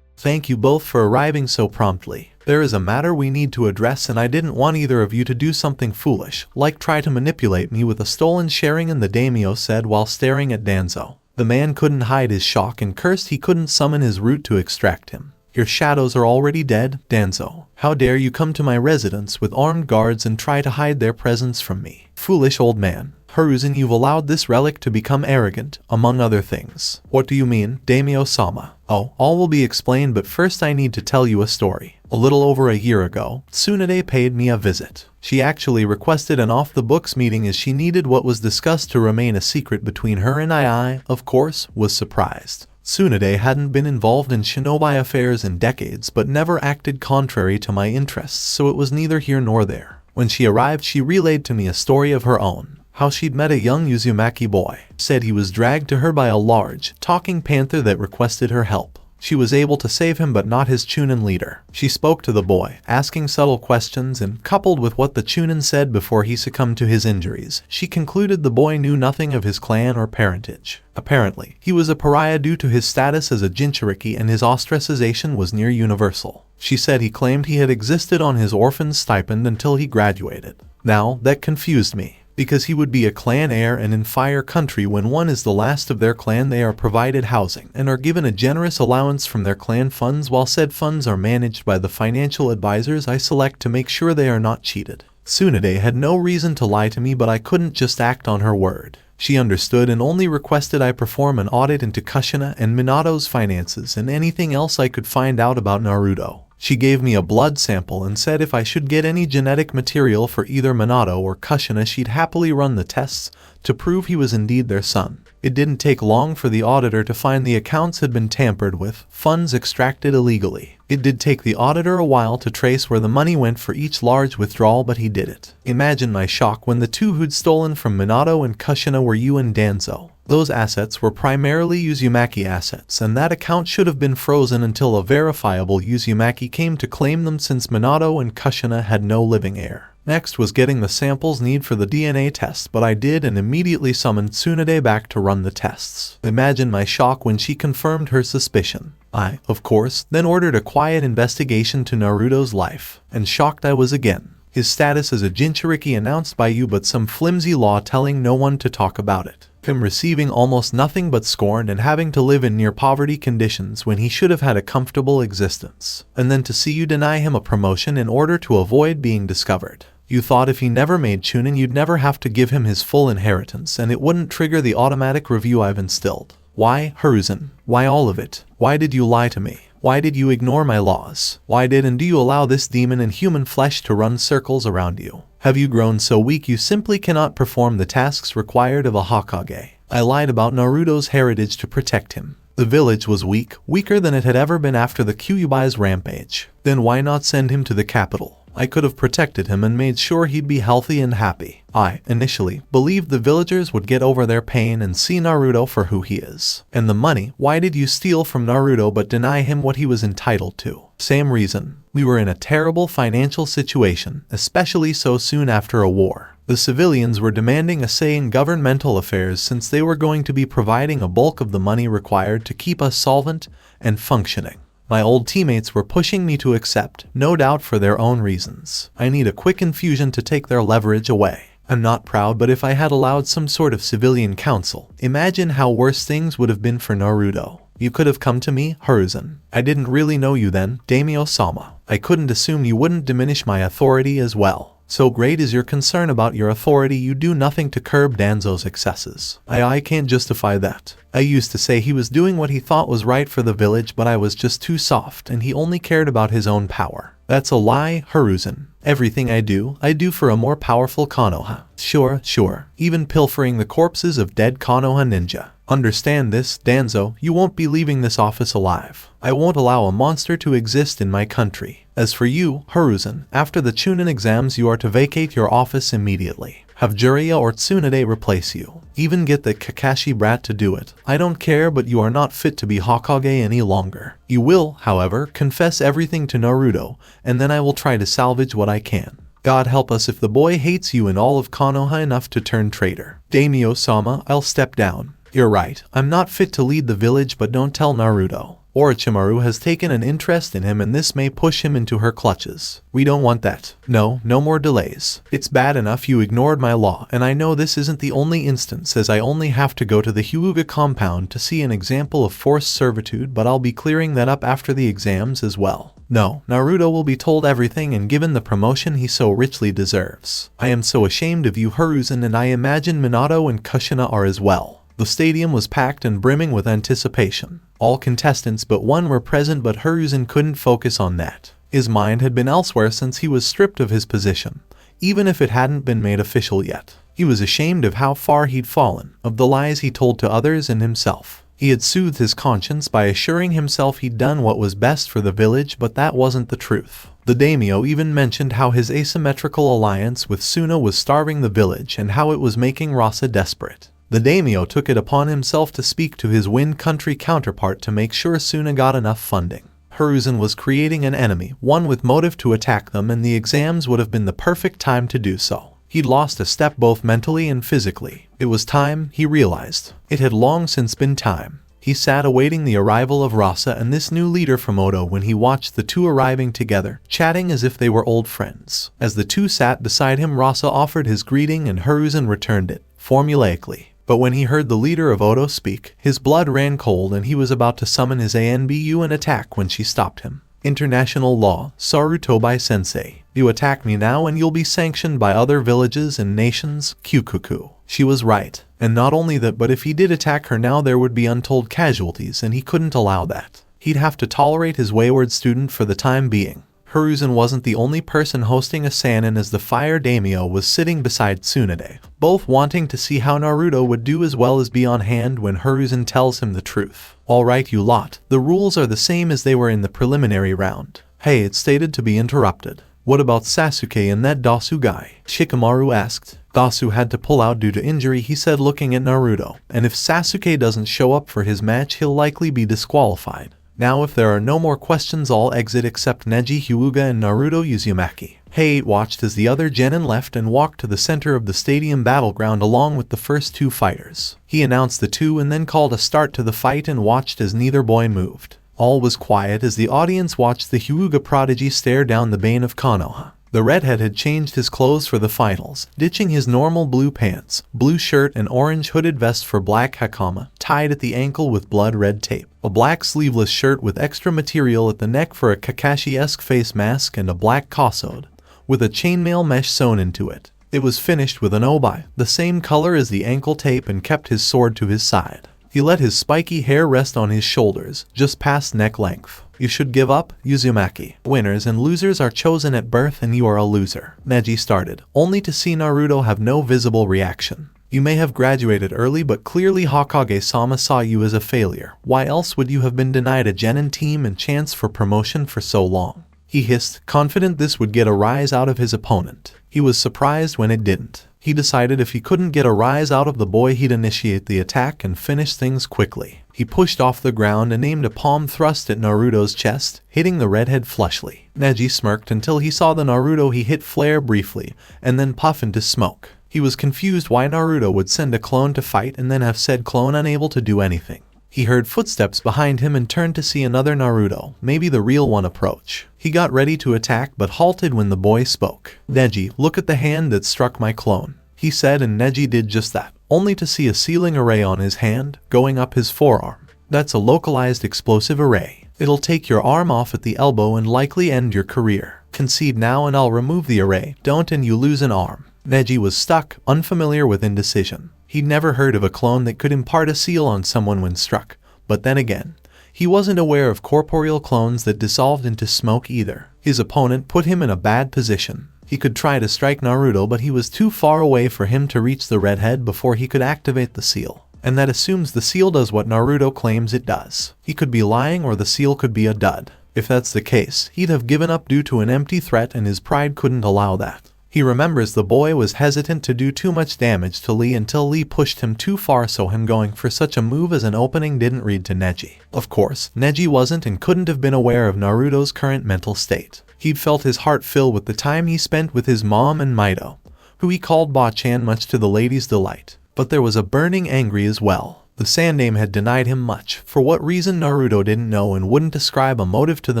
Thank you both for arriving so promptly. There is a matter we need to address and I didn't want either of you to do something foolish, like try to manipulate me with a stolen sharingan, the daimyo said while staring at Danzo. The man couldn't hide his shock and cursed he couldn't summon his root to extract him. Your shadows are already dead, Danzo. How dare you come to my residence with armed guards and try to hide their presence from me? Foolish old man. Hiruzen, you've allowed this relic to become arrogant, among other things. What do you mean, daimyo-sama? Oh, all will be explained, but first I need to tell you a story. A little over a year ago, Tsunade paid me a visit. She actually requested an off-the-books meeting as she needed what was discussed to remain a secret between her and I, of course, was surprised. Tsunade hadn't been involved in shinobi affairs in decades but never acted contrary to my interests, so it was neither here nor there. When she arrived, she relayed to me a story of her own. How she'd met a young Uzumaki boy, said he was dragged to her by a large, talking panther that requested her help. She was able to save him but not his Chunin leader. She spoke to the boy, asking subtle questions, and coupled with what the Chunin said before he succumbed to his injuries, she concluded the boy knew nothing of his clan or parentage. Apparently, he was a pariah due to his status as a Jinchuriki and his ostracization was near universal. She said he claimed he had existed on his orphan stipend until he graduated. Now, that confused me. Because he would be a clan heir, and in Fire Country when one is the last of their clan they are provided housing and are given a generous allowance from their clan funds, while said funds are managed by the financial advisors I select to make sure they are not cheated. Tsunade had no reason to lie to me, but I couldn't just act on her word. She understood and only requested I perform an audit into Kushina and Minato's finances and anything else I could find out about Naruto. She gave me a blood sample and said if I should get any genetic material for either Minato or Kushina, she'd happily run the tests to prove he was indeed their son. It didn't take long for the auditor to find the accounts had been tampered with, funds extracted illegally. It did take the auditor a while to trace where the money went for each large withdrawal, but he did it. Imagine my shock when the two who'd stolen from Minato and Kushina were you and Danzo. Those assets were primarily Uzumaki assets, and that account should have been frozen until a verifiable Uzumaki came to claim them, since Minato and Kushina had no living heir. Next was getting the samples needed for the DNA test, but I did and immediately summoned Tsunade back to run the tests. Imagine my shock when she confirmed her suspicion. I, of course, then ordered a quiet investigation to Naruto's life, and shocked I was again. His status as a Jinchuriki announced by you but some flimsy law telling no one to talk about it. Him receiving almost nothing but scorn and having to live in near poverty conditions when he should have had a comfortable existence. And then to see you deny him a promotion in order to avoid being discovered. You thought if he never made Chunin you'd never have to give him his full inheritance and it wouldn't trigger the automatic review I've instilled. Why, Hiruzen? Why all of it? Why did you lie to me? Why did you ignore my laws? Why did and do you allow this demon in human flesh to run circles around you? Have you grown so weak you simply cannot perform the tasks required of a Hokage? I lied about Naruto's heritage to protect him. The village was weak, weaker than it had ever been after the Kyuubi's rampage. Then why not send him to the capital? I could have protected him and made sure he'd be healthy and happy. I, initially, believed the villagers would get over their pain and see Naruto for who he is. And the money, why did you steal from Naruto but deny him what he was entitled to? Same reason. We were in a terrible financial situation, especially so soon after a war. The civilians were demanding a say in governmental affairs since they were going to be providing a bulk of the money required to keep us solvent and functioning. My old teammates were pushing me to accept, no doubt for their own reasons. I need a quick infusion to take their leverage away. I'm not proud, but if I had allowed some sort of civilian council, imagine how worse things would have been for Naruto. You could have come to me, Hiruzen. I didn't really know you then, Daimyo-sama. I couldn't assume you wouldn't diminish my authority as well. So great is your concern about your authority you do nothing to curb Danzo's excesses. I can't justify that. I used to say he was doing what he thought was right for the village but I was just too soft and he only cared about his own power. That's a lie, Hiruzen. Everything I do for a more powerful Konoha. Sure. Even pilfering the corpses of dead Konoha ninja. Understand this, Danzo, you won't be leaving this office alive. I won't allow a monster to exist in my country. As for you, Hiruzen, after the Chunin exams you are to vacate your office immediately. Have Jiraiya or Tsunade replace you. Even get the Kakashi brat to do it. I don't care, but you are not fit to be Hokage any longer. You will, however, confess everything to Naruto, and then I will try to salvage what I can. God help us if the boy hates you and all of Konoha enough to turn traitor. Daimyo-sama, I'll step down. You're right, I'm not fit to lead the village, but don't tell Naruto. Orochimaru has taken an interest in him and this may push him into her clutches. We don't want that. No more delays. It's bad enough you ignored my law, and I know this isn't the only instance as I only have to go to the Hyuga compound to see an example of forced servitude, but I'll be clearing that up after the exams as well. No, Naruto will be told everything and given the promotion he so richly deserves. I am so ashamed of you, Hiruzen, and I imagine Minato and Kushina are as well. The stadium was packed and brimming with anticipation. All contestants but one were present, but Hiruzen couldn't focus on that. His mind had been elsewhere since he was stripped of his position, even if it hadn't been made official yet. He was ashamed of how far he'd fallen, of the lies he told to others and himself. He had soothed his conscience by assuring himself he'd done what was best for the village, but that wasn't the truth. The daimyo even mentioned how his asymmetrical alliance with Suna was starving the village and how it was making Rasa desperate. The daimyo took it upon himself to speak to his Wind Country counterpart to make sure Suna got enough funding. Hiruzen was creating an enemy, one with motive to attack them, and the exams would have been the perfect time to do so. He'd lost a step both mentally and physically. It was time, he realized. It had long since been time. He sat awaiting the arrival of Rasa and this new leader from Odo when he watched the two arriving together, chatting as if they were old friends. As the two sat beside him, Rasa offered his greeting and Hiruzen returned it, formulaically. But when he heard the leader of Odo speak, his blood ran cold and he was about to summon his ANBU and attack when she stopped him. International law, Sarutobi-sensei. You attack me now and you'll be sanctioned by other villages and nations, Kyukuku. She was right. And not only that, but if he did attack her now there would be untold casualties and he couldn't allow that. He'd have to tolerate his wayward student for the time being. Hiruzen wasn't the only person hosting a Sannin as the Fire Daimyo was sitting beside Tsunade, both wanting to see how Naruto would do as well as be on hand when Hiruzen tells him the truth. Alright you lot, the rules are the same as they were in the preliminary round. Hey, it's stated to be interrupted. What about Sasuke and that Dasu guy? Shikamaru asked. Dasu had to pull out due to injury, he said looking at Naruto, and if Sasuke doesn't show up for his match he'll likely be disqualified. Now if there are no more questions all exit except Neji Hyuga and Naruto Uzumaki. Heiei watched as the other genin left and walked to the center of the stadium battleground along with the first two fighters. He announced the two and then called a start to the fight and watched as neither boy moved. All was quiet as the audience watched the Hyuga prodigy stare down the bane of Konoha. The redhead had changed his clothes for the finals, ditching his normal blue pants, blue shirt and orange hooded vest for black hakama, tied at the ankle with blood red tape, a black sleeveless shirt with extra material at the neck for a Kakashi-esque face mask and a black kosode, with a chainmail mesh sewn into it. It was finished with an obi, the same color as the ankle tape, and kept his sword to his side. He let his spiky hair rest on his shoulders, just past neck length. You should give up, Uzumaki. Winners and losers are chosen at birth and you are a loser. Neji started, only to see Naruto have no visible reaction. You may have graduated early, but clearly Hokage-sama saw you as a failure. Why else would you have been denied a genin team and chance for promotion for so long? He hissed, confident this would get a rise out of his opponent. He was surprised when it didn't. He decided if he couldn't get a rise out of the boy, he'd initiate the attack and finish things quickly. He pushed off the ground and aimed a palm thrust at Naruto's chest, hitting the redhead flushly. Neji smirked until he saw the Naruto he hit flare briefly, and then puff into smoke. He was confused why Naruto would send a clone to fight and then have said clone unable to do anything. He heard footsteps behind him and turned to see another Naruto, maybe the real one, approach. He got ready to attack but halted when the boy spoke. Neji, look at the hand that struck my clone, he said, and Neji did just that, only to see a sealing array on his hand, going up his forearm. That's a localized explosive array. It'll take your arm off at the elbow and likely end your career. Concede now and I'll remove the array. Don't and you lose an arm. Neji was stuck, unfamiliar with indecision. He'd never heard of a clone that could impart a seal on someone when struck, but then again, he wasn't aware of corporeal clones that dissolved into smoke either. His opponent put him in a bad position. He could try to strike Naruto, but he was too far away for him to reach the redhead before he could activate the seal. And that assumes the seal does what Naruto claims it does. He could be lying or the seal could be a dud. If that's the case, he'd have given up due to an empty threat and his pride couldn't allow that. He remembers the boy was hesitant to do too much damage to Lee until Lee pushed him too far, so him going for such a move as an opening didn't read to Neji. Of course, Neji wasn't and couldn't have been aware of Naruto's current mental state. He'd felt his heart fill with the time he spent with his mom and Mito, who he called Ba-chan much to the lady's delight. But there was a burning angry as well. The Sandame had denied him much, for what reason Naruto didn't know, and wouldn't ascribe a motive to the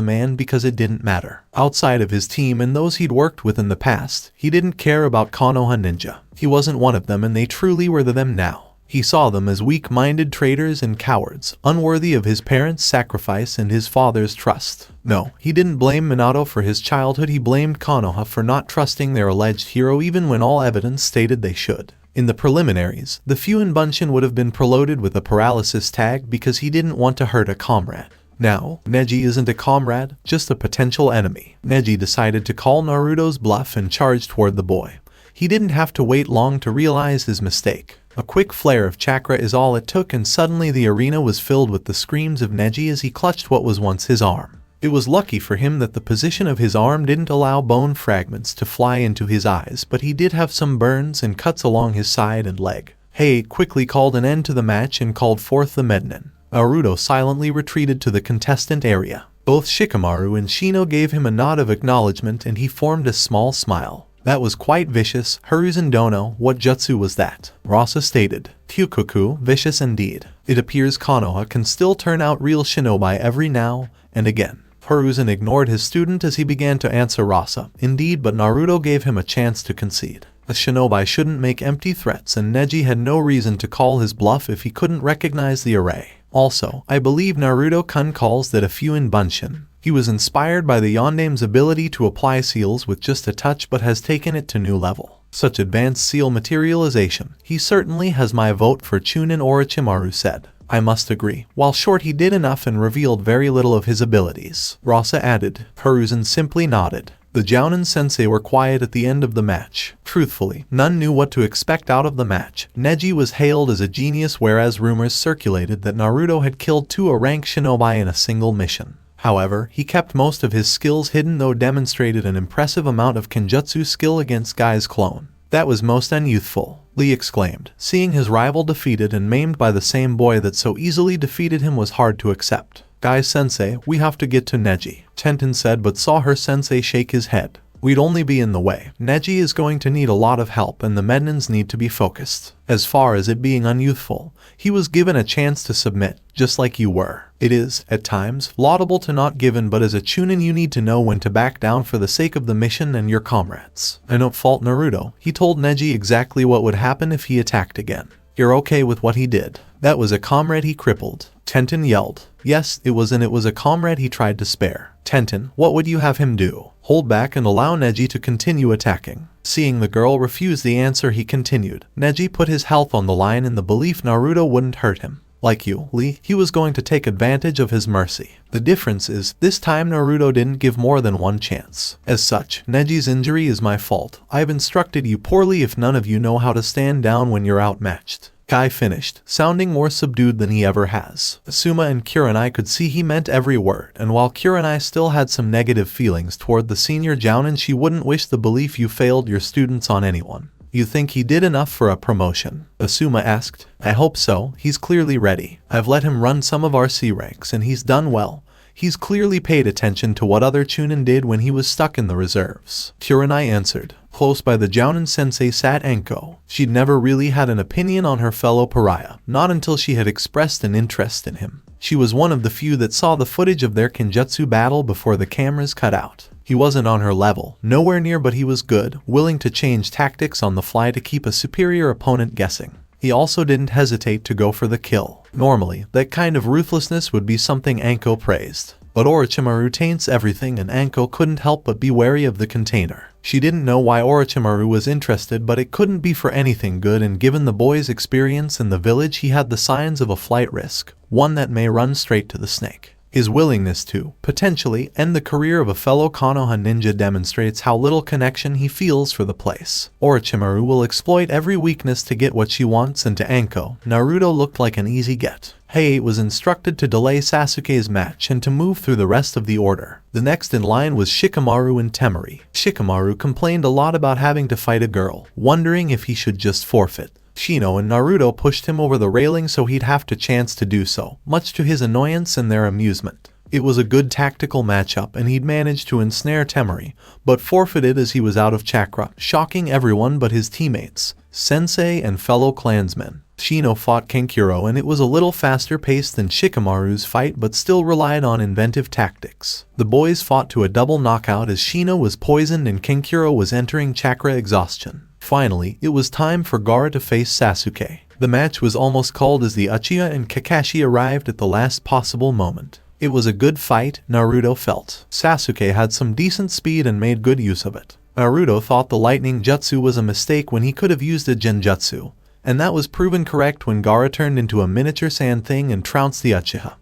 man because it didn't matter. Outside of his team and those he'd worked with in the past, he didn't care about Konoha Ninja. He wasn't one of them, and they truly were them now. He saw them as weak-minded traitors and cowards, unworthy of his parents' sacrifice and his father's trust. No, he didn't blame Minato for his childhood, he blamed Konoha for not trusting their alleged hero even when all evidence stated they should. In the preliminaries, the Fuin Bunshin would have been preloaded with a paralysis tag because he didn't want to hurt a comrade. Now, Neji isn't a comrade, just a potential enemy. Neji decided to call Naruto's bluff and charge toward the boy. He didn't have to wait long to realize his mistake. A quick flare of chakra is all it took, and suddenly the arena was filled with the screams of Neji as he clutched what was once his arm. It was lucky for him that the position of his arm didn't allow bone fragments to fly into his eyes, but he did have some burns and cuts along his side and leg. Hei quickly called an end to the match and called forth the Mednin. Naruto silently retreated to the contestant area. Both Shikamaru and Shino gave him a nod of acknowledgement and he formed a small smile. That was quite vicious. Hiruzen Dono, what jutsu was that? Rasa stated. Fukoku, vicious indeed. It appears Konoha can still turn out real shinobi every now and again. Hiruzen ignored his student as he began to answer Rasa. Indeed, but Naruto gave him a chance to concede. A shinobi shouldn't make empty threats, and Neji had no reason to call his bluff if he couldn't recognize the array. Also, I believe Naruto-kun calls that a Fuin Bunshin. He was inspired by the Yondame's ability to apply seals with just a touch, but has taken it to new level. Such advanced seal materialization. He certainly has my vote for Chunin, Orochimaru said. I must agree. While short, he did enough and revealed very little of his abilities. Rasa added. Hiruzen simply nodded. The Jounin sensei were quiet at the end of the match. Truthfully, none knew what to expect out of the match. Neji was hailed as a genius, whereas rumors circulated that Naruto had killed 2 rank shinobi in a single mission. However, he kept most of his skills hidden, though demonstrated an impressive amount of kenjutsu skill against Guy's clone. That was most unyouthful, Lee exclaimed. Seeing his rival defeated and maimed by the same boy that so easily defeated him was hard to accept. Guy-sensei, we have to get to Neji, Tenten said, but saw her sensei shake his head. We'd only be in the way. Neji is going to need a lot of help and the Mednans need to be focused. As far as it being unyouthful, he was given a chance to submit, just like you were. It is, at times, laudable to not give in, but as a chunin you need to know when to back down for the sake of the mission and your comrades. I don't fault Naruto. He told Neji exactly what would happen if he attacked again. You're okay with what he did. That was a comrade he crippled. Tenten yelled. Yes, it was a comrade he tried to spare. Tenten, what would you have him do? Hold back and allow Neji to continue attacking. Seeing the girl refuse the answer, he continued. Neji put his health on the line in the belief Naruto wouldn't hurt him. Like you, Lee, he was going to take advantage of his mercy. The difference is, this time Naruto didn't give more than one chance. As such, Neji's injury is my fault. I've instructed you poorly if none of you know how to stand down when you're outmatched. Kai finished, sounding more subdued than he ever has. Asuma and Kurenai could see he meant every word, and while Kurenai still had some negative feelings toward the senior jounin, she wouldn't wish the belief you failed your students on anyone. You think he did enough for a promotion? Asuma asked. I hope so, he's clearly ready. I've let him run some of our C ranks and he's done well. He's clearly paid attention to what other chunin did when he was stuck in the reserves. Kurenai answered. Close by the jounin sensei sat Anko. She'd never really had an opinion on her fellow pariah, not until she had expressed an interest in him. She was one of the few that saw the footage of their Kenjutsu battle before the cameras cut out. He wasn't on her level, nowhere near, but he was good, willing to change tactics on the fly to keep a superior opponent guessing. He also didn't hesitate to go for the kill. Normally, that kind of ruthlessness would be something Anko praised. But Orochimaru taints everything and Anko couldn't help but be wary of the container. She didn't know why Orochimaru was interested, but it couldn't be for anything good, and given the boy's experience in the village, he had the signs of a flight risk, one that may run straight to the snake. His willingness to, potentially, end the career of a fellow Konoha ninja demonstrates how little connection he feels for the place. Orochimaru will exploit every weakness to get what she wants, and to Anko, Naruto looked like an easy get. Heiei was instructed to delay Sasuke's match and to move through the rest of the order. The next in line was Shikamaru and Temari. Shikamaru complained a lot about having to fight a girl, wondering if he should just forfeit. Shino and Naruto pushed him over the railing so he'd have to chance to do so, much to his annoyance and their amusement. It was a good tactical matchup and he'd managed to ensnare Temari, but forfeited as he was out of chakra, shocking everyone but his teammates, sensei and fellow clansmen. Shino fought Kankuro and it was a little faster paced than Shikamaru's fight, but still relied on inventive tactics. The boys fought to a double knockout as Shino was poisoned and Kankuro was entering chakra exhaustion. Finally, it was time for Gaara to face Sasuke. The match was almost called as the Uchiha and Kakashi arrived at the last possible moment. It was a good fight, Naruto felt. Sasuke had some decent speed and made good use of it. Naruto thought the lightning jutsu was a mistake when he could have used a genjutsu, and that was proven correct when Gaara turned into a miniature sand thing and trounced the Uchiha,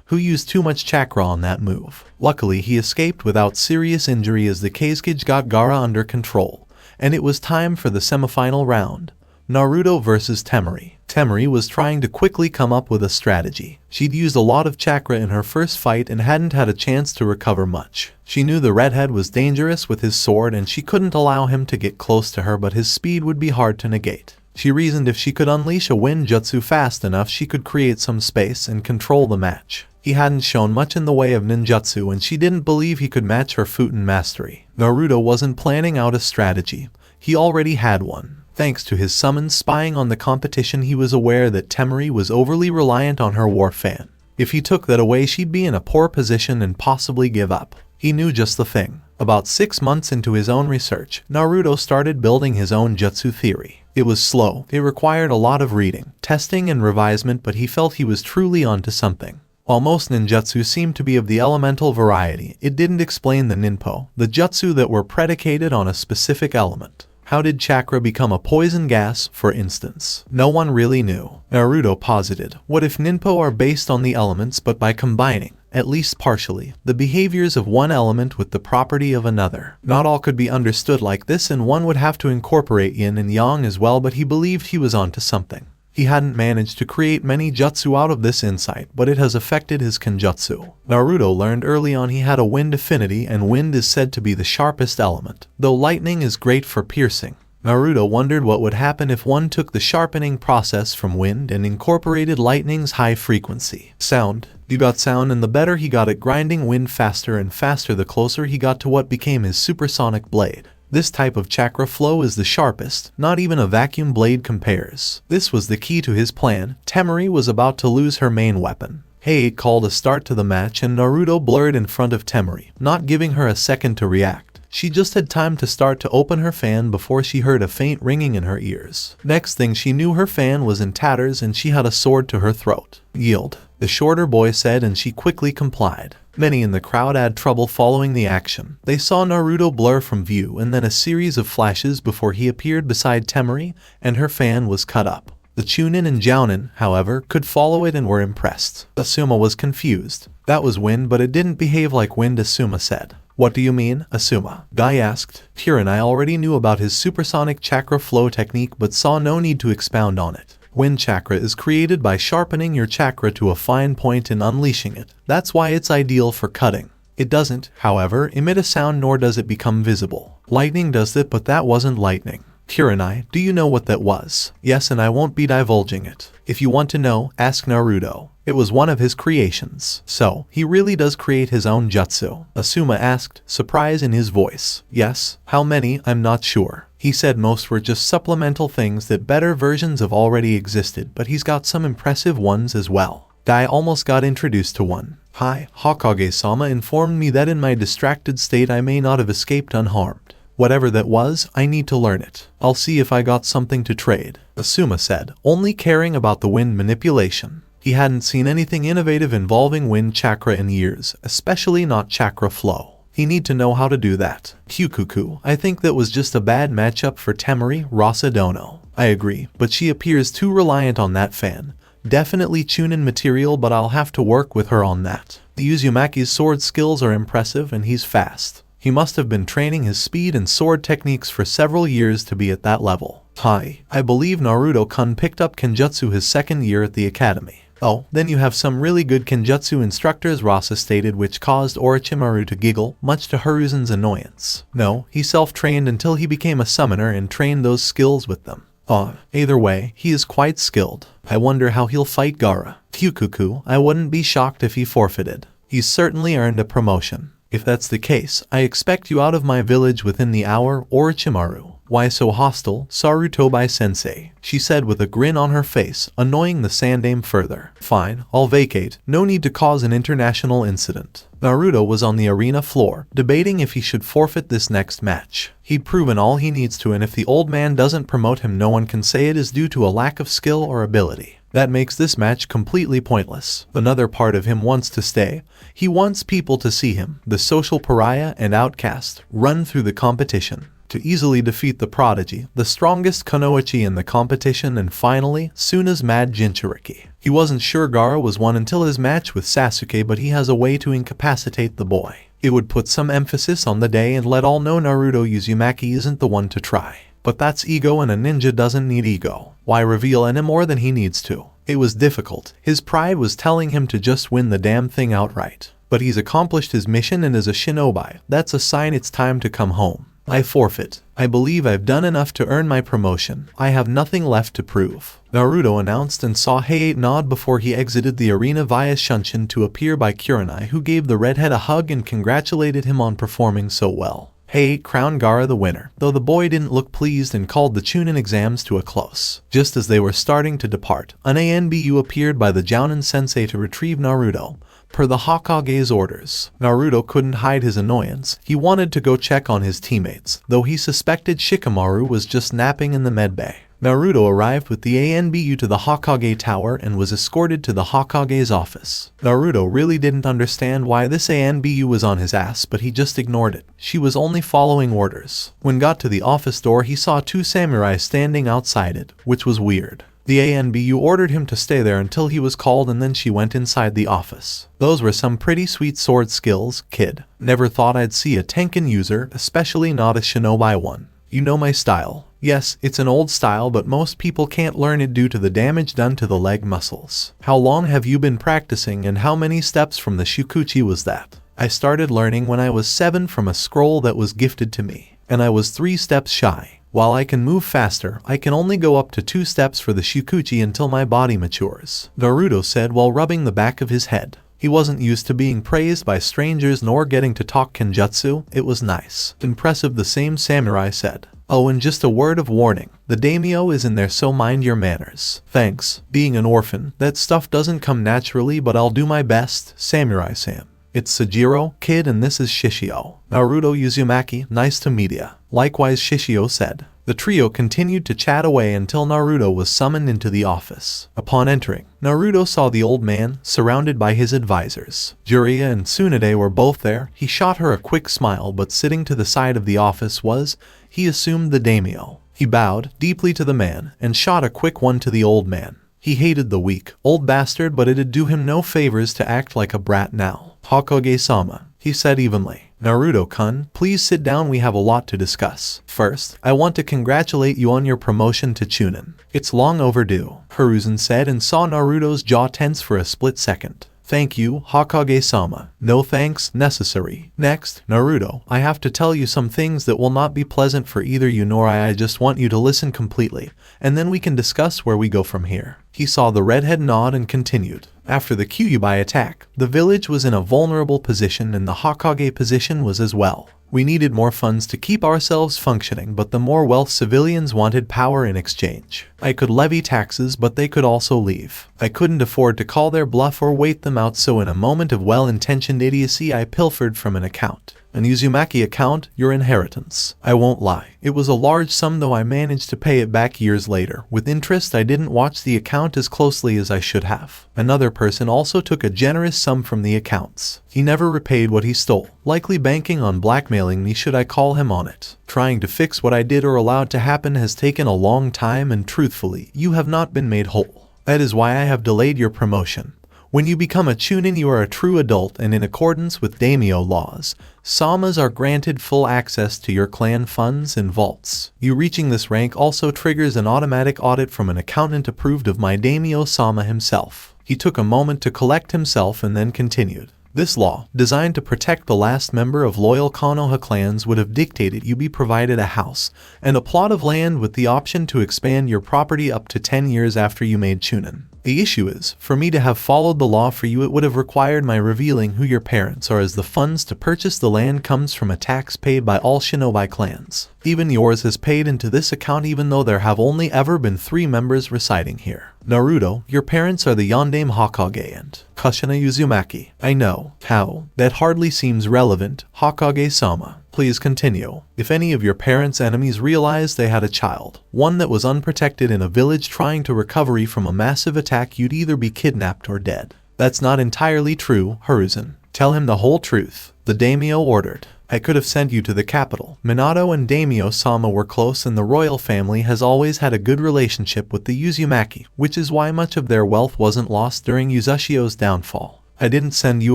who used too much chakra on that move. Luckily, he escaped without serious injury as the Kazekage got Gaara under control. And it was time for the semifinal round. Naruto versus Temari. Temari was trying to quickly come up with a strategy. She'd used a lot of chakra in her first fight and hadn't had a chance to recover much. She knew the redhead was dangerous with his sword and she couldn't allow him to get close to her, but his speed would be hard to negate. She reasoned if she could unleash a wind jutsu fast enough, she could create some space and control the match. He hadn't shown much in the way of ninjutsu and she didn't believe he could match her Futon mastery. Naruto wasn't planning out a strategy. He already had one. Thanks to his summons spying on the competition, he was aware that Temari was overly reliant on her war fan. If he took that away, she'd be in a poor position and possibly give up. He knew just the thing. About 6 months into his own research, Naruto started building his own jutsu theory. It was slow. It required a lot of reading, testing, and revisement, but he felt he was truly onto something. While most ninjutsu seemed to be of the elemental variety, it didn't explain the ninpo, the jutsu that were predicated on a specific element. How did chakra become a poison gas, for instance? No one really knew. Naruto posited, what if ninpo are based on the elements, but by combining, at least partially, the behaviors of one element with the property of another? Not all could be understood like this and one would have to incorporate yin and yang as well, but he believed he was onto something. He hadn't managed to create many jutsu out of this insight, but it has affected his kenjutsu. Naruto learned early on he had a wind affinity, and wind is said to be the sharpest element, though lightning is great for piercing. Naruto wondered what would happen if one took the sharpening process from wind and incorporated lightning's high frequency sound. You got sound, and the better he got at grinding wind faster and faster, the closer he got to what became his supersonic blade. This type of chakra flow is the sharpest, not even a vacuum blade compares. This was the key to his plan. Temari was about to lose her main weapon. Hey called a start to the match, and Naruto blurred in front of Temari, not giving her a second to react. She just had time to start to open her fan before she heard a faint ringing in her ears. Next thing she knew, her fan was in tatters and she had a sword to her throat. Yield, the shorter boy said, and she quickly complied. Many in the crowd had trouble following the action. They saw Naruto blur from view and then a series of flashes before he appeared beside Temari and her fan was cut up. The Chunin and Jounin, however, could follow it and were impressed. Asuma was confused. That was wind, but it didn't behave like wind, Asuma said. What do you mean, Asuma? Guy asked. Kirin already knew about his supersonic chakra flow technique but saw no need to expound on it. Wind chakra is created by sharpening your chakra to a fine point and unleashing it. That's why it's ideal for cutting. It doesn't, however, emit a sound, nor does it become visible. Lightning does that, but that wasn't lightning. Kirin, do you know what that was? Yes, and I won't be divulging it. If you want to know, ask Naruto. It was one of his creations. So, he really does create his own jutsu? Asuma asked, surprise in his voice. Yes, how many, I'm not sure. He said most were just supplemental things that better versions of already existed, but he's got some impressive ones as well. Guy almost got introduced to one. Hi, Hokage-sama informed me that in my distracted state I may not have escaped unharmed. Whatever that was, I need to learn it. I'll see if I got something to trade, Asuma said, only caring about the wind manipulation. He hadn't seen anything innovative involving wind chakra in years, especially not chakra flow. He need to know how to do that. Kyukuku, I think that was just a bad matchup for Temari, Rasa Dono. I agree, but she appears too reliant on that fan. Definitely Chunin material, but I'll have to work with her on that. The Uzumaki's sword skills are impressive and he's fast. He must have been training his speed and sword techniques for several years to be at that level. Hi, I believe Naruto-kun picked up Kenjutsu his second year at the academy. Oh, then you have some really good Kenjutsu instructors, Rasa stated, which caused Orochimaru to giggle, much to Hiruzen's annoyance. No, he self-trained until he became a summoner and trained those skills with them. Either way, he is quite skilled. I wonder how he'll fight Gaara. Kyukuku, I wouldn't be shocked if he forfeited. He's certainly earned a promotion. If that's the case, I expect you out of my village within the hour, Orochimaru. Why so hostile, Sarutobi-sensei? She said with a grin on her face, annoying the Sandaime further. Fine, I'll vacate. No need to cause an international incident. Naruto was on the arena floor, debating if he should forfeit this next match. He'd proven all he needs to, and if the old man doesn't promote him, no one can say it is due to a lack of skill or ability. That makes this match completely pointless. Another part of him wants to stay. He wants people to see him, the social pariah and outcast, run through the competition, to easily defeat the prodigy, the strongest kunoichi in the competition, and finally, Suna's mad Jinchuriki. He wasn't sure Gaara was one until his match with Sasuke, but he has a way to incapacitate the boy. It would put some emphasis on the day and let all know Naruto Uzumaki isn't the one to try. But that's ego, and a ninja doesn't need ego. Why reveal any more than he needs to? It was difficult. His pride was telling him to just win the damn thing outright. But he's accomplished his mission and is a shinobi. That's a sign it's time to come home. I forfeit. I believe I've done enough to earn my promotion. I have nothing left to prove. Naruto announced and saw Heiei nod before he exited the arena via Shunshin to appear by Kurenai, who gave the redhead a hug and congratulated him on performing so well. Heiei crowned Gaara the winner, though the boy didn't look pleased and called the Chunin exams to a close. Just as they were starting to depart, an ANBU appeared by the Jounin sensei to retrieve Naruto. Per the Hokage's orders, Naruto couldn't hide his annoyance. He wanted to go check on his teammates, though he suspected Shikamaru was just napping in the medbay. Naruto arrived with the ANBU to the Hokage Tower and was escorted to the Hokage's office. Naruto really didn't understand why this ANBU was on his ass, but he just ignored it. She was only following orders. When got to the office door, he saw two samurai standing outside it, which was weird. The ANBU ordered him to stay there until he was called, and then she went inside the office. Those were some pretty sweet sword skills, kid. Never thought I'd see a Tenkin user, especially not a shinobi one. You know my style. Yes, it's an old style, but most people can't learn it due to the damage done to the leg muscles. How long have you been practicing, and how many steps from the Shukuchi was that? I started learning when I was 7 from a scroll that was gifted to me, and I was 3 steps shy. While I can move faster, I can only go up to 2 steps for the Shikuchi until my body matures, Naruto said while rubbing the back of his head. He wasn't used to being praised by strangers nor getting to talk kenjutsu. It was nice. Impressive, the same samurai said. Oh, and just a word of warning. The daimyo is in there, so mind your manners. Thanks. Being an orphan, that stuff doesn't come naturally, but I'll do my best, Samurai Sam. It's Sajiro, kid, and this is Shishio. Naruto Uzumaki, nice to meet ya. Likewise, Shishio said. The trio continued to chat away until Naruto was summoned into the office. Upon entering, Naruto saw the old man, surrounded by his advisors. Jiraiya and Tsunade were both there. He shot her a quick smile, but sitting to the side of the office was, he assumed, the daimyo. He bowed deeply to the man, and shot a quick one to the old man. He hated the weak, old bastard, but it'd do him no favors to act like a brat now. Hokage-sama, he said evenly. Naruto-kun, please sit down, we have a lot to discuss. First, I want to congratulate you on your promotion to Chunin. It's long overdue, Hiruzen said and saw Naruto's jaw tense for a split second. Thank you, Hokage-sama. No thanks necessary. Next, Naruto, I have to tell you some things that will not be pleasant for either you nor I just want you to listen completely, and then we can discuss where we go from here. He saw the redhead nod and continued. After the Kyuubi attack, the village was in a vulnerable position and the Hokage position was as well. We needed more funds to keep ourselves functioning, but the more wealth civilians wanted power in exchange. I could levy taxes, but they could also leave. I couldn't afford to call their bluff or wait them out, so in a moment of well-intentioned idiocy I pilfered from an account. An Uzumaki account, your inheritance. I won't lie, it was a large sum, though I managed to pay it back years later. With interest, I didn't watch the account as closely as I should have. Another person also took a generous sum from the accounts. He never repaid what he stole, likely banking on blackmailing me should I call him on it. Trying to fix what I did or allowed to happen has taken a long time, and truthfully, you have not been made whole. That is why I have delayed your promotion. When you become a Chunin, you are a true adult, and in accordance with daimyo laws, Samas are granted full access to your clan funds and vaults. You reaching this rank also triggers an automatic audit from an accountant approved of my daimyo Sama himself. He took a moment to collect himself and then continued. This law, designed to protect the last member of loyal Konoha clans, would have dictated you be provided a house and a plot of land with the option to expand your property up to 10 years after you made Chunin. The issue is, for me to have followed the law for you, it would have required my revealing who your parents are, as the funds to purchase the land comes from a tax paid by all shinobi clans. Even yours is paid into this account, even though there have only ever been 3 members residing here. Naruto, your parents are the Yondaime Hokage and Kushina Uzumaki. I know. How? That hardly seems relevant, Hokage-sama. Please continue. If any of your parents' enemies realized they had a child, one that was unprotected in a village trying to recover from a massive attack, you'd either be kidnapped or dead. That's not entirely true, Hiruzen. Tell him the whole truth, the daimyo ordered. I could have sent you to the capital. Minato and Daimyo-sama were close, and the royal family has always had a good relationship with the Uzumaki, which is why much of their wealth wasn't lost during Uzushio's downfall. I didn't send you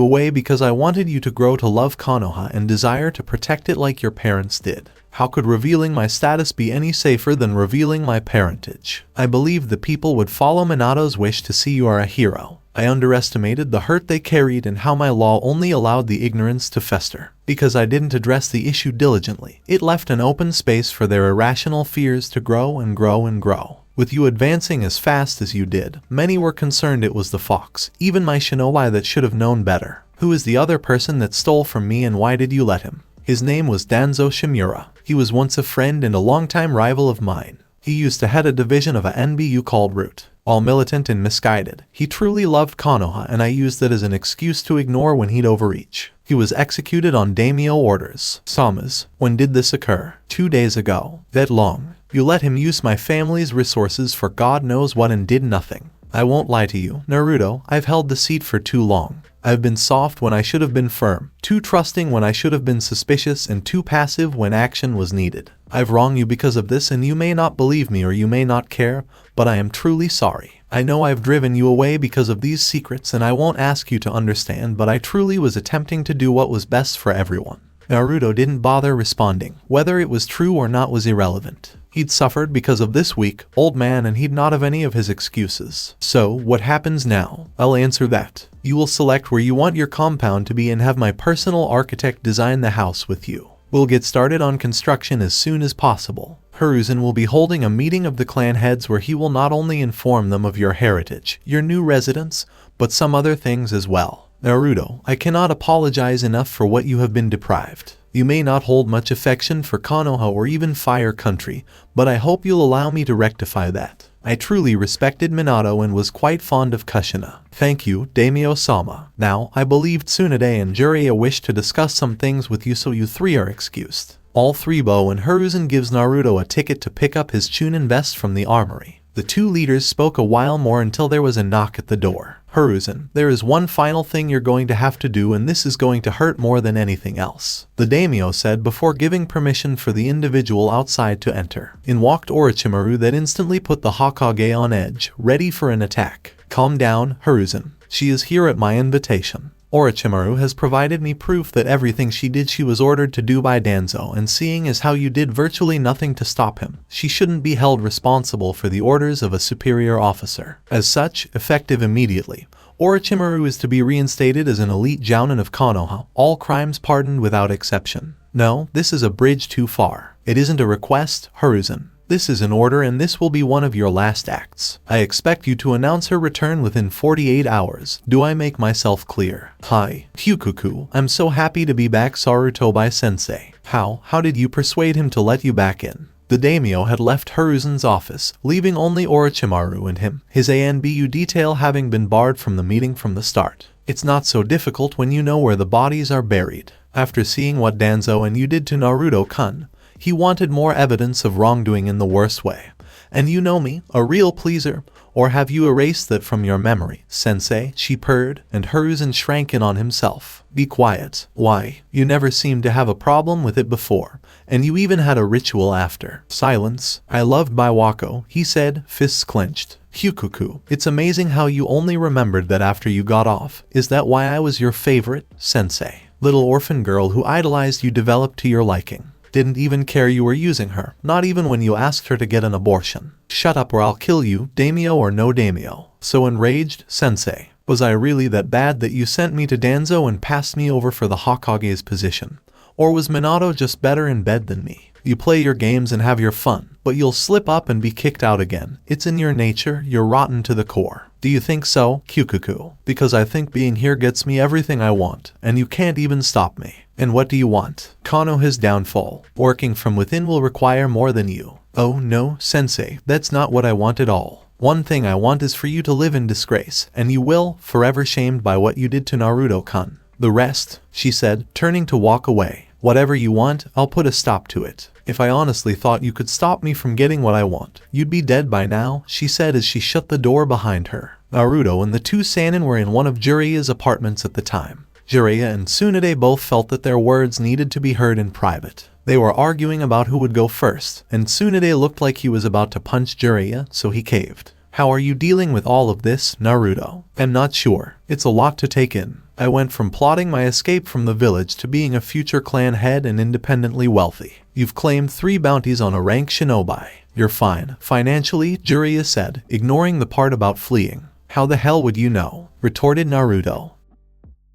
away because I wanted you to grow to love Konoha and desire to protect it like your parents did. How could revealing my status be any safer than revealing my parentage? I believed the people would follow Minato's wish to see you are a hero. I underestimated the hurt they carried and how my law only allowed the ignorance to fester. Because I didn't address the issue diligently, it left an open space for their irrational fears to grow and grow and grow. With you advancing as fast as you did, many were concerned it was the fox, even my shinobi that should have known better. Who is the other person that stole from me, and why did you let him? His name was Danzo Shimura. He was once a friend and a longtime rival of mine. He used to head a division of a NBU called Root. All militant and misguided, he truly loved Konoha, and I used that as an excuse to ignore when he'd overreach. He was executed on daimyo orders. Samas, when did this occur? 2 days ago. That long. You let him use my family's resources for God knows what and did nothing. I won't lie to you, Naruto, I've held the seat for too long. I've been soft when I should have been firm, too trusting when I should have been suspicious, and too passive when action was needed. I've wronged you because of this, and you may not believe me or you may not care, but I am truly sorry. I know I've driven you away because of these secrets, and I won't ask you to understand, but I truly was attempting to do what was best for everyone. Naruto didn't bother responding. Whether it was true or not was irrelevant. He'd suffered because of this weak, old man, and he'd not have any of his excuses. So, what happens now? I'll answer that. You will select where you want your compound to be and have my personal architect design the house with you. We'll get started on construction as soon as possible. Hiruzen will be holding a meeting of the clan heads where he will not only inform them of your heritage, your new residence, but some other things as well. Naruto, I cannot apologize enough for what you have been deprived. You may not hold much affection for Konoha or even Fire Country, but I hope you'll allow me to rectify that. I truly respected Minato and was quite fond of Kushina. Thank you, Daimyo-sama. Now, I believe Tsunade and Jiraiya wish to discuss some things with you, so you three are excused. All three bow and Hiruzen gives Naruto a ticket to pick up his Chunin vest from the armory. The two leaders spoke a while more until there was a knock at the door. Hiruzen, there is one final thing you're going to have to do, and this is going to hurt more than anything else, the daimyo said before giving permission for the individual outside to enter. In walked Orochimaru that instantly put the Hokage on edge, ready for an attack. Calm down, Hiruzen. She is here at my invitation. Orochimaru has provided me proof that everything she did she was ordered to do by Danzo, and seeing as how you did virtually nothing to stop him, she shouldn't be held responsible for the orders of a superior officer. As such, effective immediately, Orochimaru is to be reinstated as an elite jounin of Konoha, all crimes pardoned without exception. No, this is a bridge too far. It isn't a request, Hiruzen. This is an order, and this will be one of your last acts. I expect you to announce her return within 48 hours. Do I make myself clear? Hi, Hyukuku. I'm so happy to be back, Sarutobi-sensei. How did you persuade him to let you back in? The daimyo had left Hiruzen's office, leaving only Orochimaru and him, his ANBU detail having been barred from the meeting from the start. It's not so difficult when you know where the bodies are buried. After seeing what Danzo and you did to Naruto-kun, he wanted more evidence of wrongdoing in the worst way. And you know me, a real pleaser, or have you erased that from your memory, sensei? She purred, and Hiruzen shrank in on himself. Be quiet. Why, you never seemed to have a problem with it before, and you even had a ritual after. Silence. I loved Wako, he said, fists clenched. Hyukuku, it's amazing how you only remembered that after you got off. Is that why I was your favorite, sensei? Little orphan girl who idolized you developed to your liking. Didn't even care you were using her, not even when you asked her to get an abortion. Shut up or I'll kill you, daimyo or no daimyo. So enraged, sensei. Was I really that bad that you sent me to Danzo and passed me over for the Hokage's position? Or was Minato just better in bed than me? You play your games and have your fun, but you'll slip up and be kicked out again. It's in your nature, you're rotten to the core. Do you think so, Kyukuku? Because I think being here gets me everything I want, and you can't even stop me. And what do you want? Konoha's downfall. Working from within will require more than you. Oh no, sensei, that's not what I want at all. One thing I want is for you to live in disgrace, and you will, forever shamed by what you did to Naruto-kun. The rest, she said, turning to walk away. Whatever you want, I'll put a stop to it. If I honestly thought you could stop me from getting what I want, you'd be dead by now, she said as she shut the door behind her. Naruto and the two Sannin were in one of Jiraiya's apartments at the time. Jiraiya and Tsunade both felt that their words needed to be heard in private. They were arguing about who would go first, and Tsunade looked like he was about to punch Jiraiya, so he caved. How are you dealing with all of this, Naruto? I'm not sure. It's a lot to take in. I went from plotting my escape from the village to being a future clan head and independently wealthy. You've claimed 3 bounties on a rank shinobi. You're fine. Financially, Jiraiya said, ignoring the part about fleeing. How the hell would you know? Retorted Naruto.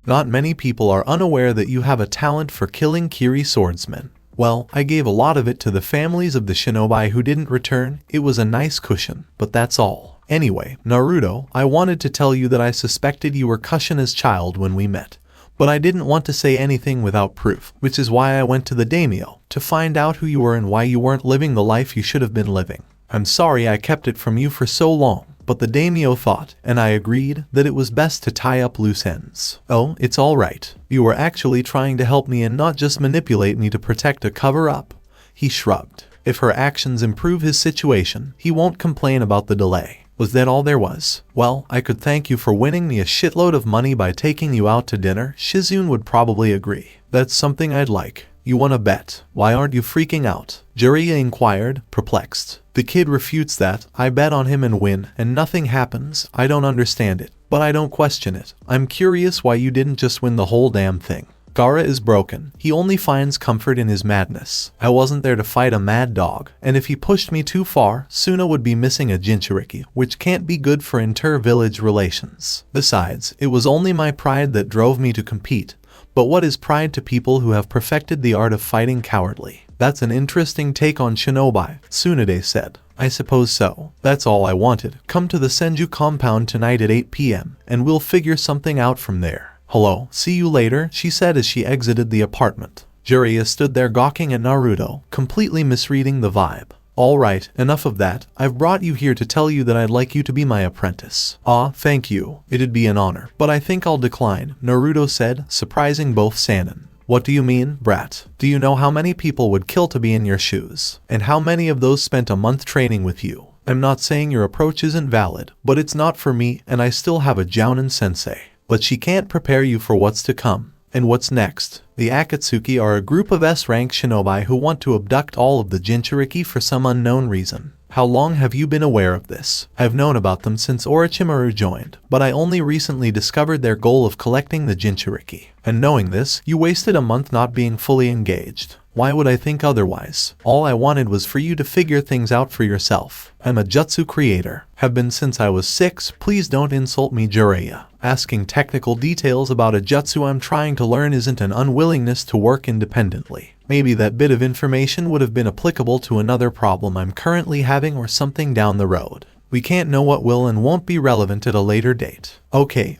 Not many people are unaware that you have a talent for killing Kiri swordsmen. Well, I gave a lot of it to the families of the shinobi who didn't return. It was a nice cushion, but that's all. Anyway, Naruto, I wanted to tell you that I suspected you were Kushina's child when we met. But I didn't want to say anything without proof, which is why I went to the daimyo, to find out who you were and why you weren't living the life you should have been living. I'm sorry I kept it from you for so long. But the daimyo thought, and I agreed, that it was best to tie up loose ends. Oh, it's all right. You were actually trying to help me and not just manipulate me to protect a cover-up. He shrugged. If her actions improve his situation, he won't complain about the delay. Was that all there was? Well, I could thank you for winning me a shitload of money by taking you out to dinner. Shizune would probably agree. That's something I'd like. You want to bet? Why aren't you freaking out? Jiraiya inquired, perplexed. The kid refutes that. I bet on him and win, and nothing happens. I don't understand it, but I don't question it. I'm curious why you didn't just win the whole damn thing. Gaara is broken. He only finds comfort in his madness. I wasn't there to fight a mad dog, and if he pushed me too far, Suna would be missing a Jinchuriki, which can't be good for inter-village relations. Besides, it was only my pride that drove me to compete. But what is pride to people who have perfected the art of fighting cowardly? That's an interesting take on shinobi, Tsunade said. I suppose so. That's all I wanted. Come to the Senju compound tonight at 8 p.m. and we'll figure something out from there. Hello, see you later, she said as she exited the apartment. Jiraiya stood there gawking at Naruto, completely misreading the vibe. Alright, enough of that. I've brought you here to tell you that I'd like you to be my apprentice. Ah, thank you. It'd be an honor. But I think I'll decline, Naruto said, surprising both Sannin. What do you mean, brat? Do you know how many people would kill to be in your shoes? And how many of those spent a month training with you? I'm not saying your approach isn't valid, but it's not for me and I still have a Jounin sensei. But she can't prepare you for what's to come. And what's next? The Akatsuki are a group of S-rank shinobi who want to abduct all of the Jinchuriki for some unknown reason. How long have you been aware of this? I've known about them since Orochimaru joined, but I only recently discovered their goal of collecting the Jinchuriki. And knowing this, you wasted a month not being fully engaged. Why would I think otherwise? All I wanted was for you to figure things out for yourself. I'm a jutsu creator. Have been since I was 6. Please don't insult me, Jiraiya. Asking technical details about a jutsu I'm trying to learn isn't an unwillingness to work independently. Maybe that bit of information would have been applicable to another problem I'm currently having or something down the road. We can't know what will and won't be relevant at a later date. Okay,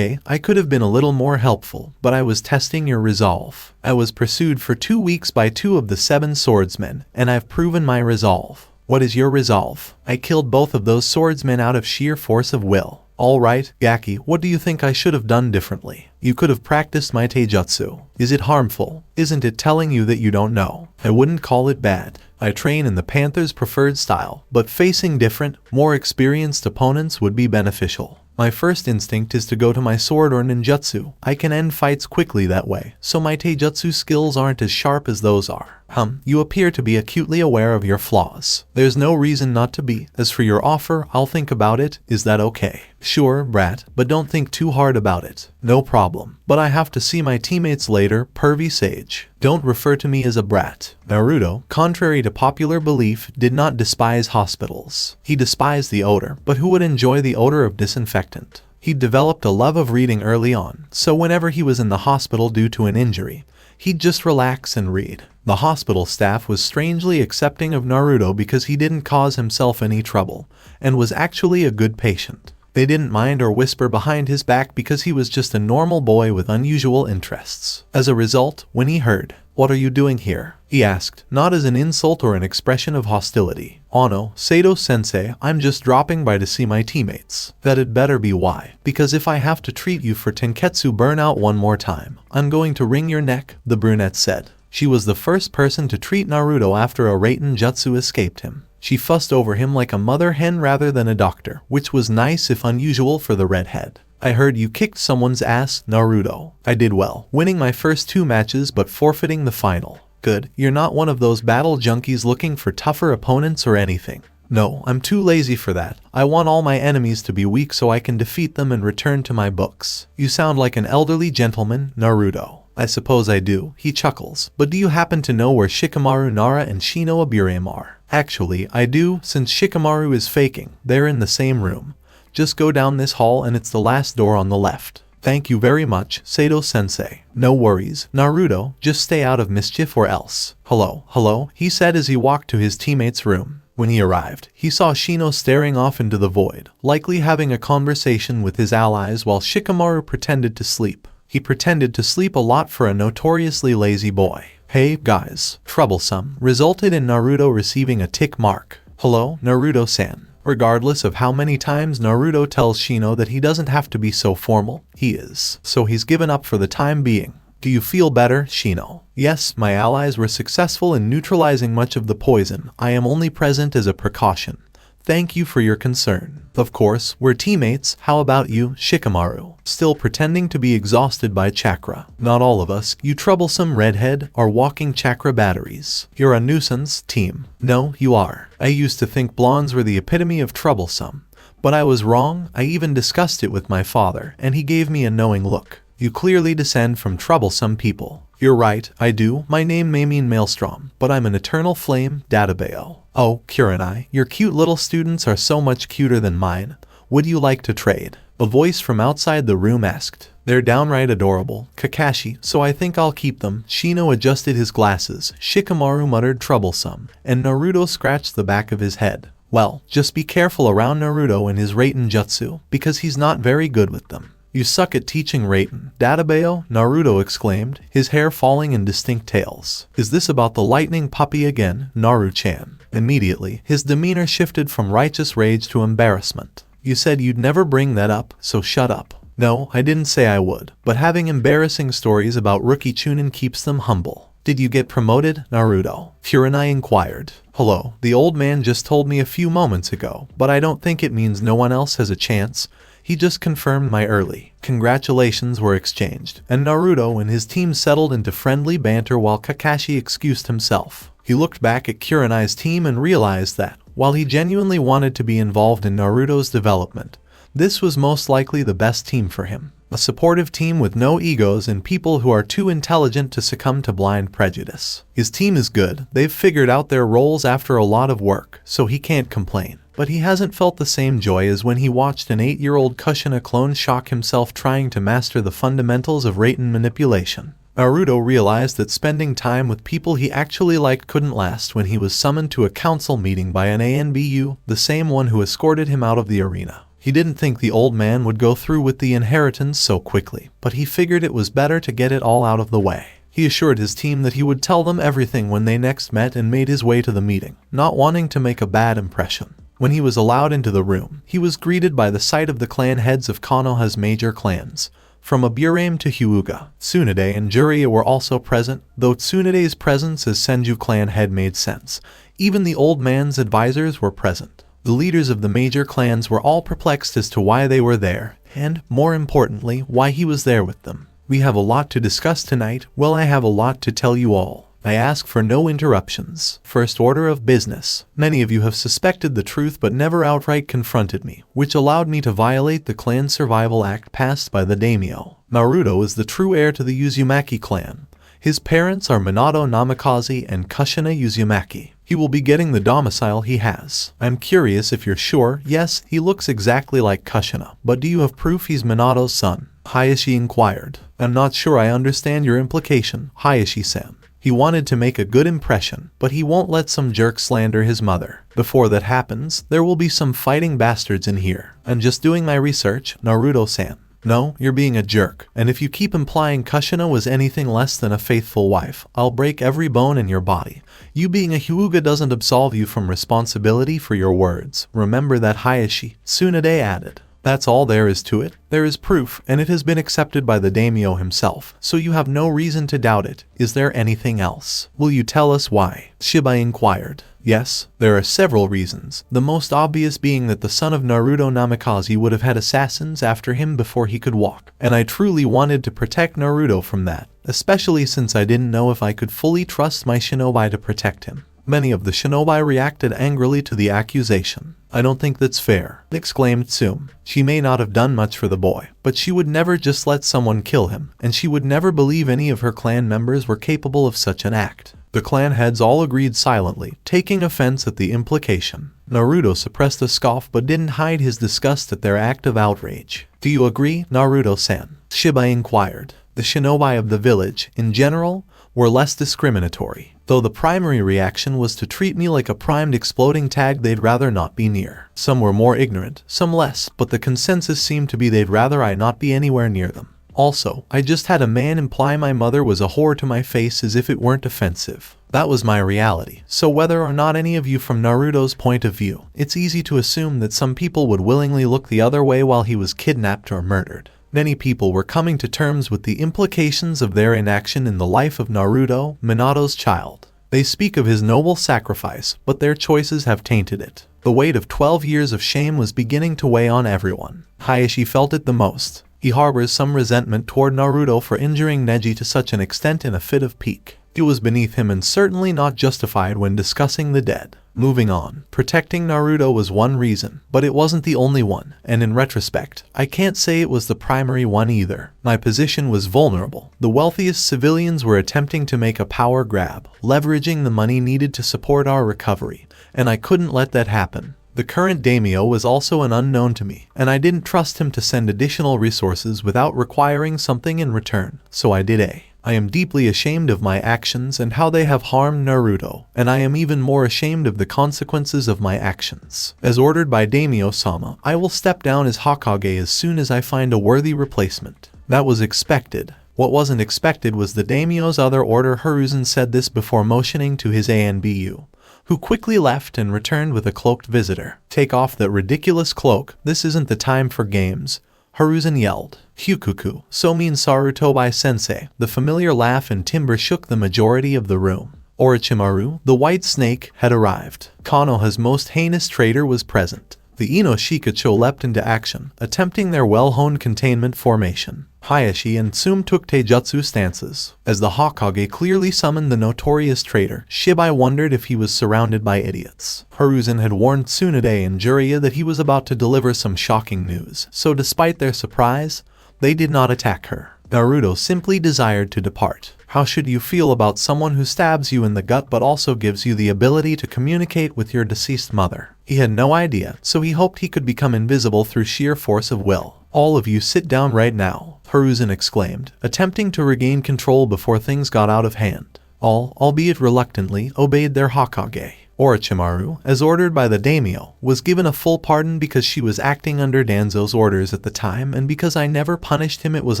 I could have been a little more helpful, but I was testing your resolve. I was pursued for 2 weeks by 2 of the 7 swordsmen, and I've proven my resolve. What is your resolve? I killed both of those swordsmen out of sheer force of will. Alright, Gaki, what do you think I should have done differently? You could have practiced my taijutsu. Is it harmful? Isn't it telling you that you don't know? I wouldn't call it bad. I train in the Panther's preferred style, but facing different, more experienced opponents would be beneficial. My first instinct is to go to my sword or ninjutsu. I can end fights quickly that way, so my taijutsu skills aren't as sharp as those are. You appear to be acutely aware of your flaws. There's no reason not to be. As for your offer, I'll think about it. Is that okay? Sure, brat, but don't think too hard about it. No problem. But I have to see my teammates later, pervy sage. Don't refer to me as a brat. Naruto, contrary to popular belief, did not despise hospitals. He despised the odor, but who would enjoy the odor of disinfectant? He'd developed a love of reading early on, so whenever he was in the hospital due to an injury, he'd just relax and read. The hospital staff was strangely accepting of Naruto because he didn't cause himself any trouble, and was actually a good patient. They didn't mind or whisper behind his back because he was just a normal boy with unusual interests. As a result, when he heard, "What are you doing here?" he asked, not as an insult or an expression of hostility. "Ono, Sato-sensei, I'm just dropping by to see my teammates." That'd better be why. Because if I have to treat you for Tenketsu burnout one more time, I'm going to wring your neck, the brunette said. She was the first person to treat Naruto after a Raiten jutsu escaped him. She fussed over him like a mother hen rather than a doctor, which was nice if unusual for the redhead. "I heard you kicked someone's ass, Naruto." "I did well, winning my first 2 matches but forfeiting the final." "Good, you're not one of those battle junkies looking for tougher opponents or anything." "No, I'm too lazy for that. I want all my enemies to be weak so I can defeat them and return to my books." "You sound like an elderly gentleman, Naruto." "I suppose I do," he chuckles. "But do you happen to know where Shikamaru, Nara, and Shino Aburame are?" "Actually, I do, since Shikamaru is faking. They're in the same room. Just go down this hall and it's the last door on the left." "Thank you very much, Sato-sensei." "No worries, Naruto, just stay out of mischief or else." Hello, he said as he walked to his teammate's room. When he arrived, he saw Shino staring off into the void, likely having a conversation with his allies while Shikamaru pretended to sleep. He pretended to sleep a lot for a notoriously lazy boy. "Hey, guys, troublesome," resulted in Naruto receiving a tick mark. "Hello, Naruto-san." Regardless of how many times Naruto tells Shino that he doesn't have to be so formal, he is. So he's given up for the time being. "Do you feel better, Shino?" "Yes, my allies were successful in neutralizing much of the poison. I am only present as a precaution. Thank you for your concern." "Of course, we're teammates. How about you, Shikamaru?" Still pretending to be exhausted by chakra. "Not all of us, you troublesome redhead, are walking chakra batteries. You're a nuisance, team." "No, you are. I used to think blondes were the epitome of troublesome. But I was wrong. I even discussed it with my father, and he gave me a knowing look. You clearly descend from troublesome people." "You're right, I do. My name may mean Maelstrom, but I'm an eternal flame, Databeo." "Oh, Kurenai, your cute little students are so much cuter than mine. Would you like to trade?" A voice from outside the room asked. They're downright adorable, Kakashi, so I think I'll keep them. Shino adjusted his glasses, Shikamaru muttered troublesome, and Naruto scratched the back of his head. Well, just be careful around Naruto and his Raiten jutsu, because he's not very good with them. You suck at teaching Raiten, Databeo, Naruto exclaimed, his hair falling in distinct tails. Is this about the lightning puppy again, Naru-chan? Immediately, his demeanor shifted from righteous rage to embarrassment. You said you'd never bring that up, so shut up. No, I didn't say I would, but having embarrassing stories about Rookie Chunin keeps them humble. Did you get promoted, Naruto? Furanai inquired. Hello, the old man just told me a few moments ago, but I don't think it means no one else has a chance. He just confirmed my early congratulations were exchanged, and Naruto and his team settled into friendly banter while Kakashi excused himself. He looked back at Kurenai's team and realized that, while he genuinely wanted to be involved in Naruto's development, this was most likely the best team for him. A supportive team with no egos and people who are too intelligent to succumb to blind prejudice. His team is good, they've figured out their roles after a lot of work, so he can't complain. But he hasn't felt the same joy as when he watched an 8-year-old Kushina clone shock himself trying to master the fundamentals of Raiten manipulation. Naruto realized that spending time with people he actually liked couldn't last when he was summoned to a council meeting by an ANBU, the same one who escorted him out of the arena. He didn't think the old man would go through with the inheritance so quickly, but he figured it was better to get it all out of the way. He assured his team that he would tell them everything when they next met and made his way to the meeting, not wanting to make a bad impression. When he was allowed into the room, he was greeted by the sight of the clan heads of Konoha's major clans. From Aburame to Hyuga, Tsunade and Jiraiya were also present, though Tsunade's presence as Senju clan head made sense. Even the old man's advisors were present. The leaders of the major clans were all perplexed as to why they were there, and, more importantly, why he was there with them. We have a lot to discuss tonight. Well, I have a lot to tell you all. I ask for no interruptions. First order of business. Many of you have suspected the truth but never outright confronted me, which allowed me to violate the clan survival act passed by the daimyo. Naruto is the true heir to the Uzumaki clan. His parents are Minato Namikaze and Kushina Uzumaki. He will be getting the domicile he has. I'm curious if you're sure. Yes, he looks exactly like Kushina, but do you have proof he's Minato's son? Hayashi inquired. I'm not sure I understand your implication, Hayashi-san. He wanted to make a good impression, but he won't let some jerk slander his mother. Before that happens, there will be some fighting bastards in here. I'm just doing my research, Naruto-san. No, you're being a jerk, and if you keep implying Kushina was anything less than a faithful wife, I'll break every bone in your body. You being a Hyuga doesn't absolve you from responsibility for your words. Remember that, Hayashi, Tsunade added. That's all there is to it. There is proof, and it has been accepted by the daimyo himself, so you have no reason to doubt it. Is there anything else? Will you tell us why? Shiba inquired. Yes, there are several reasons, the most obvious being that the son of Naruto Namikaze would have had assassins after him before he could walk, and I truly wanted to protect Naruto from that, especially since I didn't know if I could fully trust my shinobi to protect him. Many of the shinobi reacted angrily to the accusation. I don't think that's fair, exclaimed Tsum. She may not have done much for the boy, but she would never just let someone kill him, and she would never believe any of her clan members were capable of such an act. The clan heads all agreed silently, taking offense at the implication. Naruto suppressed a scoff but didn't hide his disgust at their act of outrage. Do you agree, Naruto-san? Shiba inquired. The shinobi of the village, in general, were less discriminatory, though the primary reaction was to treat me like a primed exploding tag they'd rather not be near. Some were more ignorant, some less, but the consensus seemed to be they'd rather I not be anywhere near them. Also, I just had a man imply my mother was a whore to my face as if it weren't offensive. That was my reality, so whether or not any of you from Naruto's point of view, it's easy to assume that some people would willingly look the other way while he was kidnapped or murdered. Many people were coming to terms with the implications of their inaction in the life of Naruto, Minato's child. They speak of his noble sacrifice, but their choices have tainted it. The weight of 12 years of shame was beginning to weigh on everyone. Hayashi felt it the most. He harbors some resentment toward Naruto for injuring Neji to such an extent in a fit of pique. It was beneath him and certainly not justified when discussing the dead. Moving on, protecting Naruto was one reason, but it wasn't the only one, and in retrospect, I can't say it was the primary one either. My position was vulnerable. The wealthiest civilians were attempting to make a power grab, leveraging the money needed to support our recovery, and I couldn't let that happen. The current daimyo was also an unknown to me, and I didn't trust him to send additional resources without requiring something in return, so I did A. I am deeply ashamed of my actions and how they have harmed Naruto, and I am even more ashamed of the consequences of my actions. As ordered by Daimyo-sama, I will step down as Hokage as soon as I find a worthy replacement. That was expected. What wasn't expected was the daimyo's other order. Hiruzen said this before motioning to his ANBU, who quickly left and returned with a cloaked visitor. Take off that ridiculous cloak, this isn't the time for games, Hiruzen yelled. Hyukuku, so mean Sarutobi-sensei. The familiar laugh and timbre shook the majority of the room. Orochimaru, the white snake, had arrived. Konoha's most heinous traitor was present. The Ino Shikacho leapt into action, attempting their well-honed containment formation. Hayashi and Tsum took taijutsu stances. As the Hokage clearly summoned the notorious traitor, Shibai wondered if he was surrounded by idiots. Hiruzen had warned Tsunade and Jiraiya that he was about to deliver some shocking news, so despite their surprise, they did not attack her. Naruto simply desired to depart. How should you feel about someone who stabs you in the gut but also gives you the ability to communicate with your deceased mother? He had no idea, so he hoped he could become invisible through sheer force of will. All of you sit down right now, Hiruzen exclaimed, attempting to regain control before things got out of hand. All, albeit reluctantly, obeyed their Hokage. Orochimaru, as ordered by the daimyo, was given a full pardon because she was acting under Danzo's orders at the time, and because I never punished him it was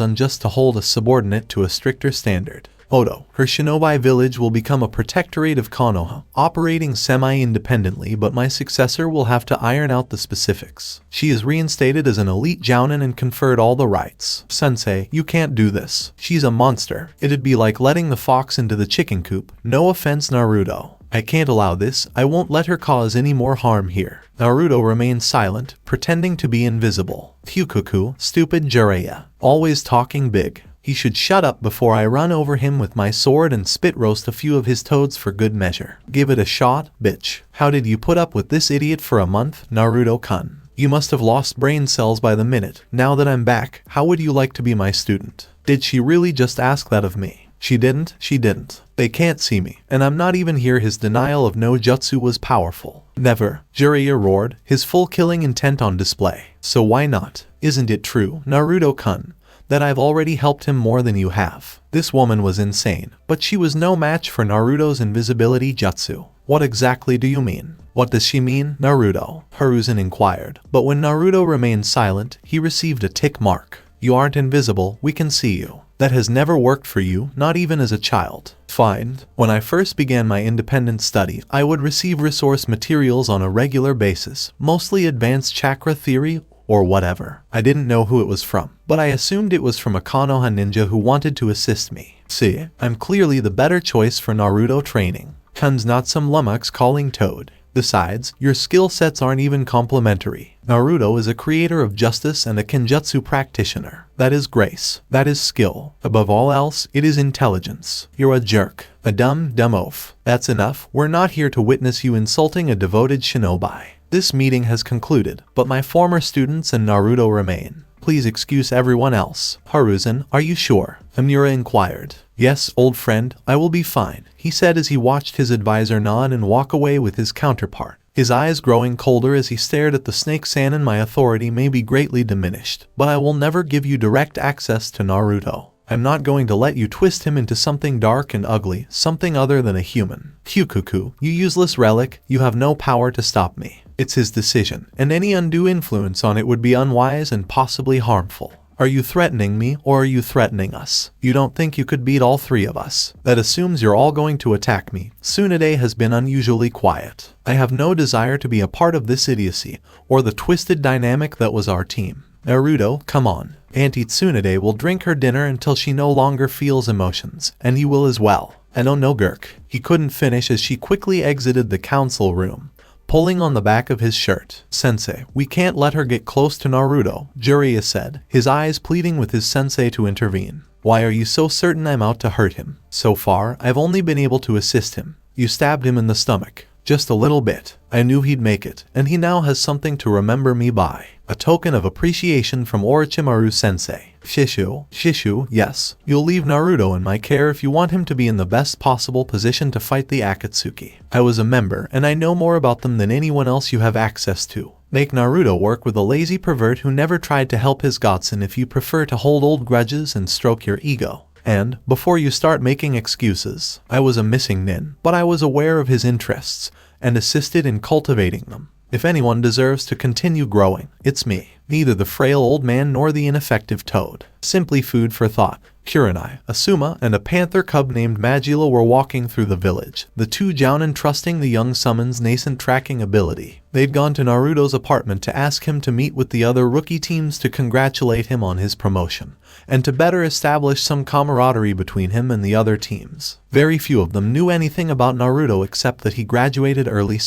unjust to hold a subordinate to a stricter standard. Odo, her shinobi village will become a protectorate of Konoha, operating semi-independently, but my successor will have to iron out the specifics. She is reinstated as an elite jounin and conferred all the rights. Sensei, you can't do this. She's a monster. It'd be like letting the fox into the chicken coop. No offense, Naruto. I can't allow this. I won't let her cause any more harm here. Naruto remained silent, pretending to be invisible. Hyukuku, stupid Jiraiya, always talking big. He should shut up before I run over him with my sword and spit roast a few of his toads for good measure. Give it a shot, bitch. How did you put up with this idiot for a month, Naruto-kun? You must have lost brain cells by the minute. Now that I'm back, how would you like to be my student? Did she really just ask that of me? She didn't. They can't see me, and I'm not even here. His denial of no jutsu was powerful. Never, Jiraiya roared, his full killing intent on display. So why not? Isn't it true, Naruto-kun, that I've already helped him more than you have? This woman was insane, but she was no match for Naruto's invisibility jutsu. What exactly do you mean? What does she mean, Naruto? Hiruzen inquired, but when Naruto remained silent, he received a tick mark. You aren't invisible, we can see you. That has never worked for you, not even as a child. Fine. When I first began my independent study, I would receive resource materials on a regular basis, mostly advanced chakra theory or whatever. I didn't know who it was from, but I assumed it was from a Konoha ninja who wanted to assist me. See, I'm clearly the better choice for Naruto training. Kun's not some lummox calling toad. Besides, your skill sets aren't even complementary. Naruto is a creator of justice and a kenjutsu practitioner. That is grace. That is skill. Above all else, it is intelligence. You're a jerk. A dumb oaf. That's enough. We're not here to witness you insulting a devoted shinobi. This meeting has concluded, but my former students and Naruto remain. Please excuse everyone else. Hiruzen, are you sure? Amira inquired. Yes, old friend, I will be fine, he said as he watched his advisor nod and walk away with his counterpart. His eyes growing colder as he stared at the snake Sanin. My authority may be greatly diminished, but I will never give you direct access to Naruto. I'm not going to let you twist him into something dark and ugly, something other than a human. Hyukuku, you useless relic, you have no power to stop me. It's his decision, and any undue influence on it would be unwise and possibly harmful. Are you threatening me, or are you threatening us? You don't think you could beat all three of us? That assumes you're all going to attack me. Tsunade has been unusually quiet. I have no desire to be a part of this idiocy, or the twisted dynamic that was our team. Naruto, come on. Auntie Tsunade will drink her dinner until she no longer feels emotions, and you will as well. I don't know, Gurk. He couldn't finish as she quickly exited the council room, pulling on the back of his shirt. Sensei, we can't let her get close to Naruto, Jiraiya said, his eyes pleading with his sensei to intervene. Why are you so certain I'm out to hurt him? So far, I've only been able to assist him. You stabbed him in the stomach. Just a little bit. I knew he'd make it, and he now has something to remember me by. A token of appreciation from Orochimaru sensei. Shishu, yes. You'll leave Naruto in my care if you want him to be in the best possible position to fight the Akatsuki. I was a member, and I know more about them than anyone else you have access to. Make Naruto work with a lazy pervert who never tried to help his godson if you prefer to hold old grudges and stroke your ego. And, before you start making excuses, I was a missing nin, but I was aware of his interests, and assisted in cultivating them. If anyone deserves to continue growing, it's me. Neither the frail old man nor the ineffective toad. Simply food for thought. Kurenai, Asuma, and a panther cub named Magila were walking through the village, the two jounin trusting the young summon's nascent tracking ability. They'd gone to Naruto's apartment to ask him to meet with the other rookie teams to congratulate him on his promotion, and to better establish some camaraderie between him and the other teams. Very few of them knew anything about Naruto except that he graduated early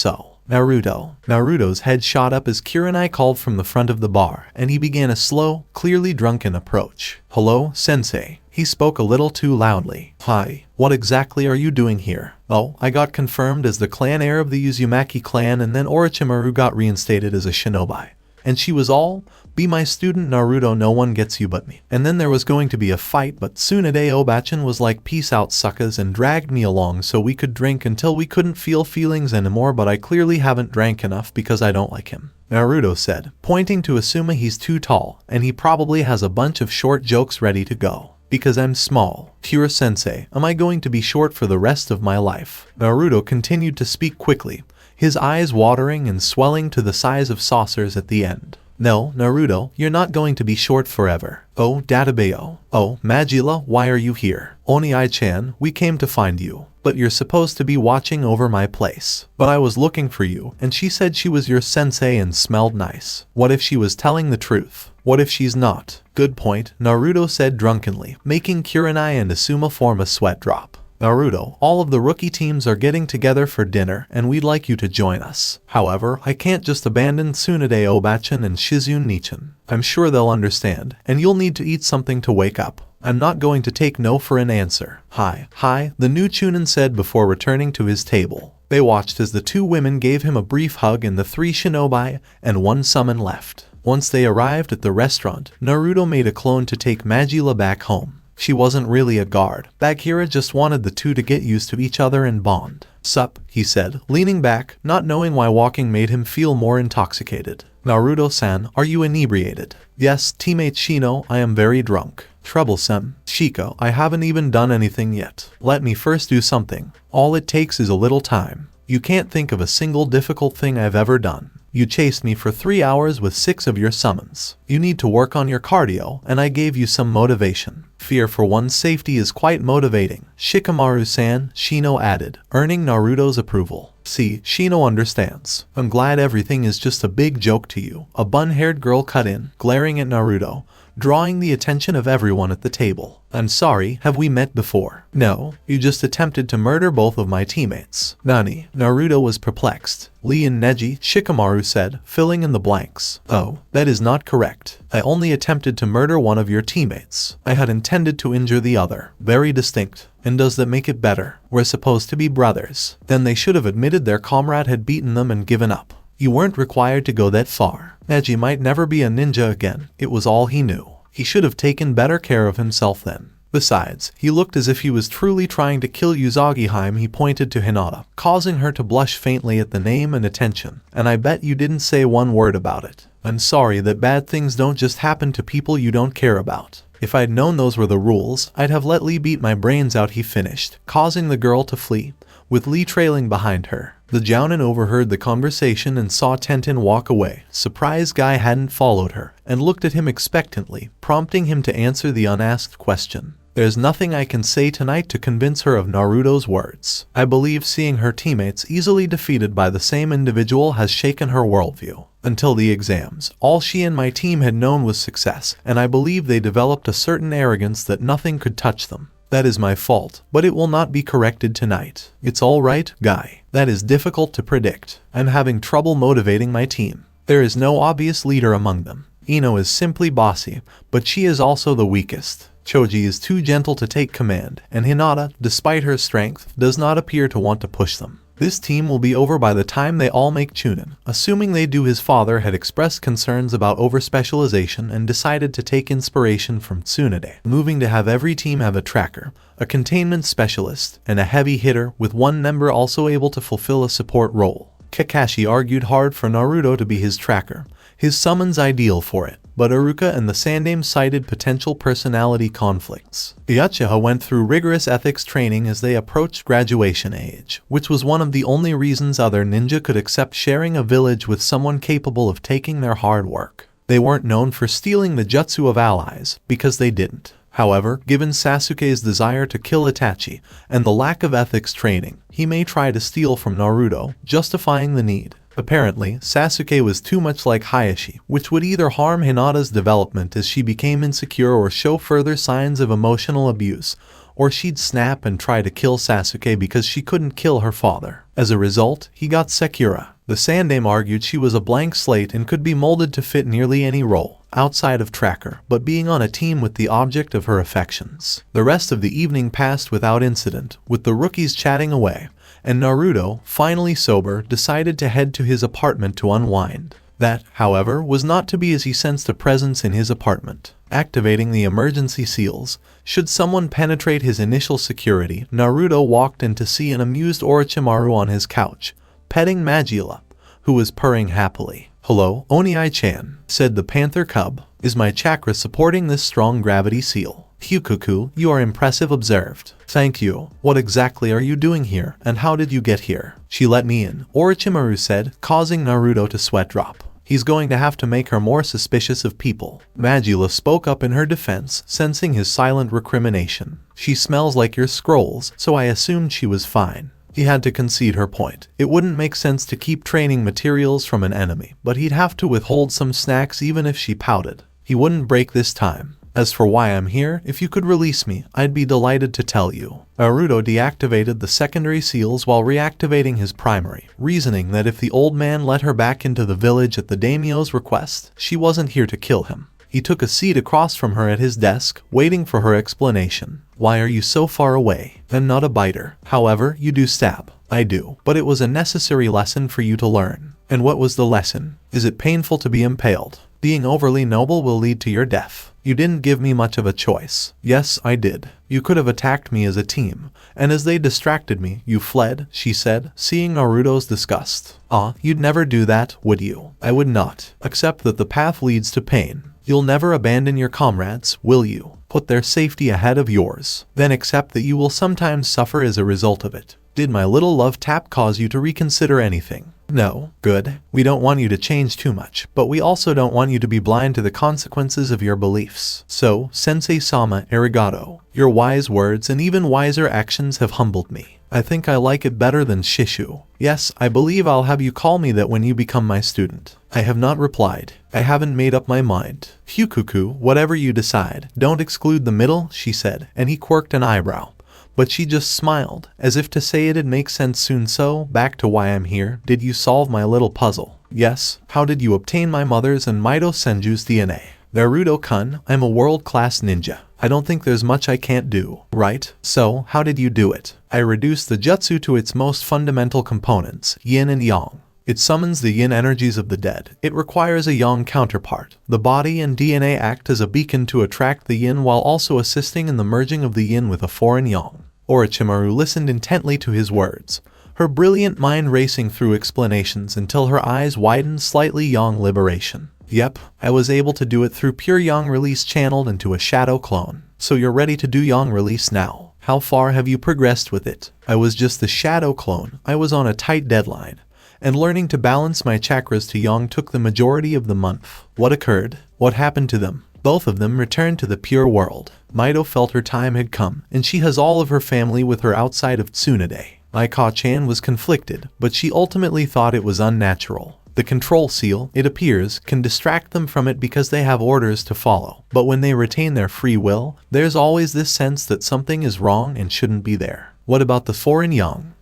Naruto's head shot up as Kurenai called from the front of the bar, and he began a slow, clearly drunken approach. "Hello, sensei." He spoke a little too loudly. "Hi, what exactly are you doing here?" "Oh, I got confirmed as the clan heir of the Uzumaki clan, and then Orochimaru got reinstated as a shinobi. And she was all, 'Be my student, Naruto, no one gets you but me.' And then there was going to be a fight, but Tsunade Obachan was like, 'Peace out, suckers,' and dragged me along so we could drink until we couldn't feel feelings anymore, but I clearly haven't drank enough because I don't like him," Naruto said, pointing to Asuma. "He's too tall, and he probably has a bunch of short jokes ready to go. Because I'm small. Pure sensei, am I going to be short for the rest of my life?" Naruto continued to speak quickly, his eyes watering and swelling to the size of saucers at the end. "No, Naruto, you're not going to be short forever." "Oh, Databeo. Oh, Magila, why are you here?" "Oni-chan, we came to find you. But you're supposed to be watching over my place. But I was looking for you, and she said she was your sensei and smelled nice." "What if she was telling the truth? What if she's not?" "Good point," Naruto said drunkenly, making Kurenai and Asuma form a sweat drop. "Naruto, all of the rookie teams are getting together for dinner, and we'd like you to join us. However, I can't just abandon Tsunade Obachan and Shizune Nichan. I'm sure they'll understand, and you'll need to eat something to wake up. I'm not going to take no for an answer." Hi, the new Chunin said before returning to his table. They watched as the two women gave him a brief hug and the three shinobi and one summon left. Once they arrived at the restaurant, Naruto made a clone to take Magila back home. She wasn't really a guard. Bagheera just wanted the two to get used to each other and bond. "Sup," he said, leaning back, not knowing why walking made him feel more intoxicated. "Naruto-san, are you inebriated?" "Yes, teammate Shino, I am very drunk." "Troublesome. Shiko, I haven't even done anything yet. Let me first do something. All it takes is a little time. You can't think of a single difficult thing I've ever done. You chased me for 3 hours with 6 of your summons. You need to work on your cardio, and I gave you some motivation. Fear for one's safety is quite motivating." "Shikamaru-san," Shino added, earning Naruto's approval. "See, Shino understands. I'm glad everything is just a big joke to you." A bun-haired girl cut in, glaring at Naruto, drawing the attention of everyone at the table. "I'm sorry, have we met before?" "No, you just attempted to murder both of my teammates." "Nani?" Naruto was perplexed. "Lee and Neji," Shikamaru said, filling in the blanks. "Oh, that is not correct. I only attempted to murder one of your teammates. I had intended to injure the other." "Very distinct. And does that make it better? We're supposed to be brothers." "Then they should have admitted their comrade had beaten them and given up. You weren't required to go that far. Neji might never be a ninja again. It was all he knew. He should have taken better care of himself then. Besides, he looked as if he was truly trying to kill Uzagiheim." He pointed to Hinata, causing her to blush faintly at the name and attention. "And I bet you didn't say one word about it." "I'm sorry that bad things don't just happen to people you don't care about. If I'd known those were the rules, I'd have let Lee beat my brains out," he finished, causing the girl to flee, with Lee trailing behind her. The Jounin overheard the conversation and saw Tenten walk away. Surprised Guy hadn't followed her, and looked at him expectantly, prompting him to answer the unasked question. "There's nothing I can say tonight to convince her of Naruto's words. I believe seeing her teammates easily defeated by the same individual has shaken her worldview. Until the exams, all she and my team had known was success, and I believe they developed a certain arrogance that nothing could touch them. That is my fault, but it will not be corrected tonight." "It's all right, Guy. That is difficult to predict. I'm having trouble motivating my team. There is no obvious leader among them. Ino is simply bossy, but she is also the weakest. Choji is too gentle to take command, and Hinata, despite her strength, does not appear to want to push them. This team will be over by the time they all make Chunin. Assuming they do, his father had expressed concerns about overspecialization and decided to take inspiration from Tsunade, moving to have every team have a tracker, a containment specialist, and a heavy hitter, with one member also able to fulfill a support role. Kakashi argued hard for Naruto to be his tracker, his summons ideal for it, but Iruka and the Sandaime cited potential personality conflicts. Uchiha went through rigorous ethics training as they approached graduation age, which was one of the only reasons other ninja could accept sharing a village with someone capable of taking their hard work. They weren't known for stealing the jutsu of allies, because they didn't. However, given Sasuke's desire to kill Itachi and the lack of ethics training, he may try to steal from Naruto, justifying the need. Apparently, Sasuke was too much like Hayashi, which would either harm Hinata's development as she became insecure or show further signs of emotional abuse, or she'd snap and try to kill Sasuke because she couldn't kill her father. As a result, he got Sakura. The Sandaime argued she was a blank slate and could be molded to fit nearly any role, outside of tracker, but being on a team with the object of her affections. The rest of the evening passed without incident, with the rookies chatting away, and Naruto, finally sober, decided to head to his apartment to unwind. That, however, was not to be as he sensed a presence in his apartment. Activating the emergency seals, should someone penetrate his initial security, Naruto walked in to see an amused Orochimaru on his couch, petting Magila, who was purring happily. "Hello, Oniai-chan," said the panther cub. "Is my chakra supporting this strong gravity seal?" "Hyukoku, you are impressive," observed. "Thank you. What exactly are you doing here, and how did you get here?" "She let me in," Orochimaru said, causing Naruto to sweat drop. "He's going to have to make her more suspicious of people." Magila spoke up in her defense, sensing his silent recrimination. "She smells like your scrolls, so I assumed she was fine." He had to concede her point. It wouldn't make sense to keep training materials from an enemy, but he'd have to withhold some snacks even if she pouted. He wouldn't break this time. "As for why I'm here, if you could release me, I'd be delighted to tell you." Naruto deactivated the secondary seals while reactivating his primary, reasoning that if the old man let her back into the village at the daimyo's request, she wasn't here to kill him. He took a seat across from her at his desk, waiting for her explanation. "Why are you so far away?" "I'm not a biter. However, you do stab." "I do. But it was a necessary lesson for you to learn." "And what was the lesson?" "Is it painful to be impaled? Being overly noble will lead to your death." "You didn't give me much of a choice." "Yes, I did. You could have attacked me as a team, and as they distracted me, you fled," she said, seeing Naruto's disgust. "Ah, you'd never do that, would you?" "I would not. Accept that the path leads to pain. You'll never abandon your comrades, will you? Put their safety ahead of yours. Then accept that you will sometimes suffer as a result of it." "Did my little love tap cause you to reconsider anything?" "No." "Good. We don't want you to change too much, but we also don't want you to be blind to the consequences of your beliefs. So, Sensei-sama, arigato. Your wise words and even wiser actions have humbled me. I think I like it better than Shishu. Yes, I believe I'll have you call me that when you become my student." "I have not replied. I haven't made up my mind." "Hyukoku, whatever you decide, don't exclude the middle," she said, and he quirked an eyebrow. But she just smiled, as if to say it'd make sense soon. "So, back to why I'm here, did you solve my little puzzle?" "Yes." "How did you obtain my mother's and Mito Senju's DNA?" "Naruto-kun, I'm a world-class ninja. I don't think there's much I can't do." "Right. So, how did you do it?" "I reduced the jutsu to its most fundamental components, yin and yang. It summons the yin energies of the dead. It requires a yang counterpart. The body and DNA act as a beacon to attract the yin while also assisting in the merging of the yin with a foreign yang." Orochimaru listened intently to his words, her brilliant mind racing through explanations until her eyes widened slightly. "Yang liberation. Yep, I was able to do it through pure yang release channeled into a shadow clone. So you're ready to do yang release now. How far have you progressed with it?" "I was just the shadow clone. I was on a tight deadline, and learning to balance my chakras to yang took the majority of the month." "What occurred? What happened to them?" "Both of them returned to the pure world. Mito felt her time had come, and she has all of her family with her outside of Tsunade. Aika-chan was conflicted, but she ultimately thought it was unnatural. The control seal, it appears, can distract them from it because they have orders to follow. But when they retain their free will, there's always this sense that something is wrong and shouldn't be there." "What about the foreign yang?"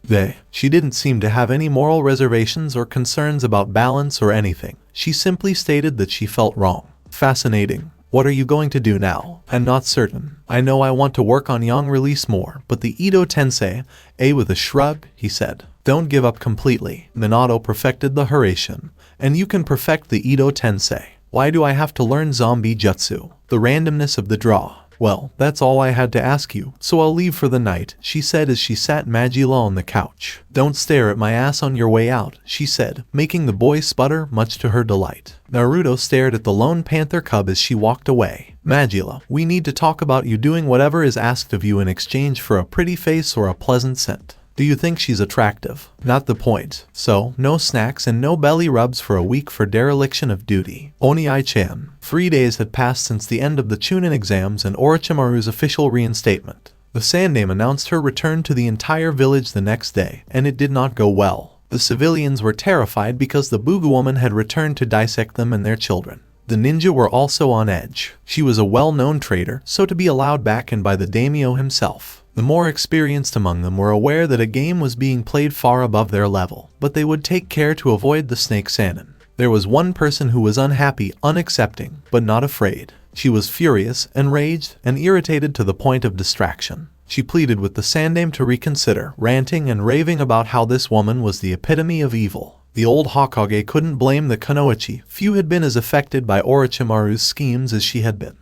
She didn't seem to have any moral reservations or concerns about balance or anything. She simply stated that she felt wrong." "Fascinating. What are you going to do now?" "I'm not certain. I know I want to work on yang release more, but the Edo Tensei," with a shrug, he said. Don't give up completely. Minato perfected the Hiraishin, and you can perfect the Edo Tensei. Why do I have to learn zombie jutsu? The randomness of the draw. Well, that's all I had to ask you, so I'll leave for the night, she said as she sat Magila on the couch. Don't stare at my ass on your way out, she said, making the boy sputter much to her delight. Naruto stared at the lone panther cub as she walked away. Magila, we need to talk about you doing whatever is asked of you in exchange for a pretty face or a pleasant scent. Do you think she's attractive? Not the point. So, no snacks and no belly rubs for a week for dereliction of duty. Oni-chan. 3 days had passed since the end of the Chunin exams and Orochimaru's official reinstatement. The Sandaime announced her return to the entire village the next day, and it did not go well. The civilians were terrified because the Bugu woman had returned to dissect them and their children. The ninja were also on edge. She was a well-known traitor, so to be allowed back in by the daimyo himself. The more experienced among them were aware that a game was being played far above their level, but they would take care to avoid the snake Sannin. There was one person who was unhappy, unaccepting, but not afraid. She was furious, enraged, and irritated to the point of distraction. She pleaded with the Sandaime to reconsider, ranting and raving about how this woman was the epitome of evil. The old Hokage couldn't blame the Kunoichi. Few had been as affected by Orochimaru's schemes as she had been.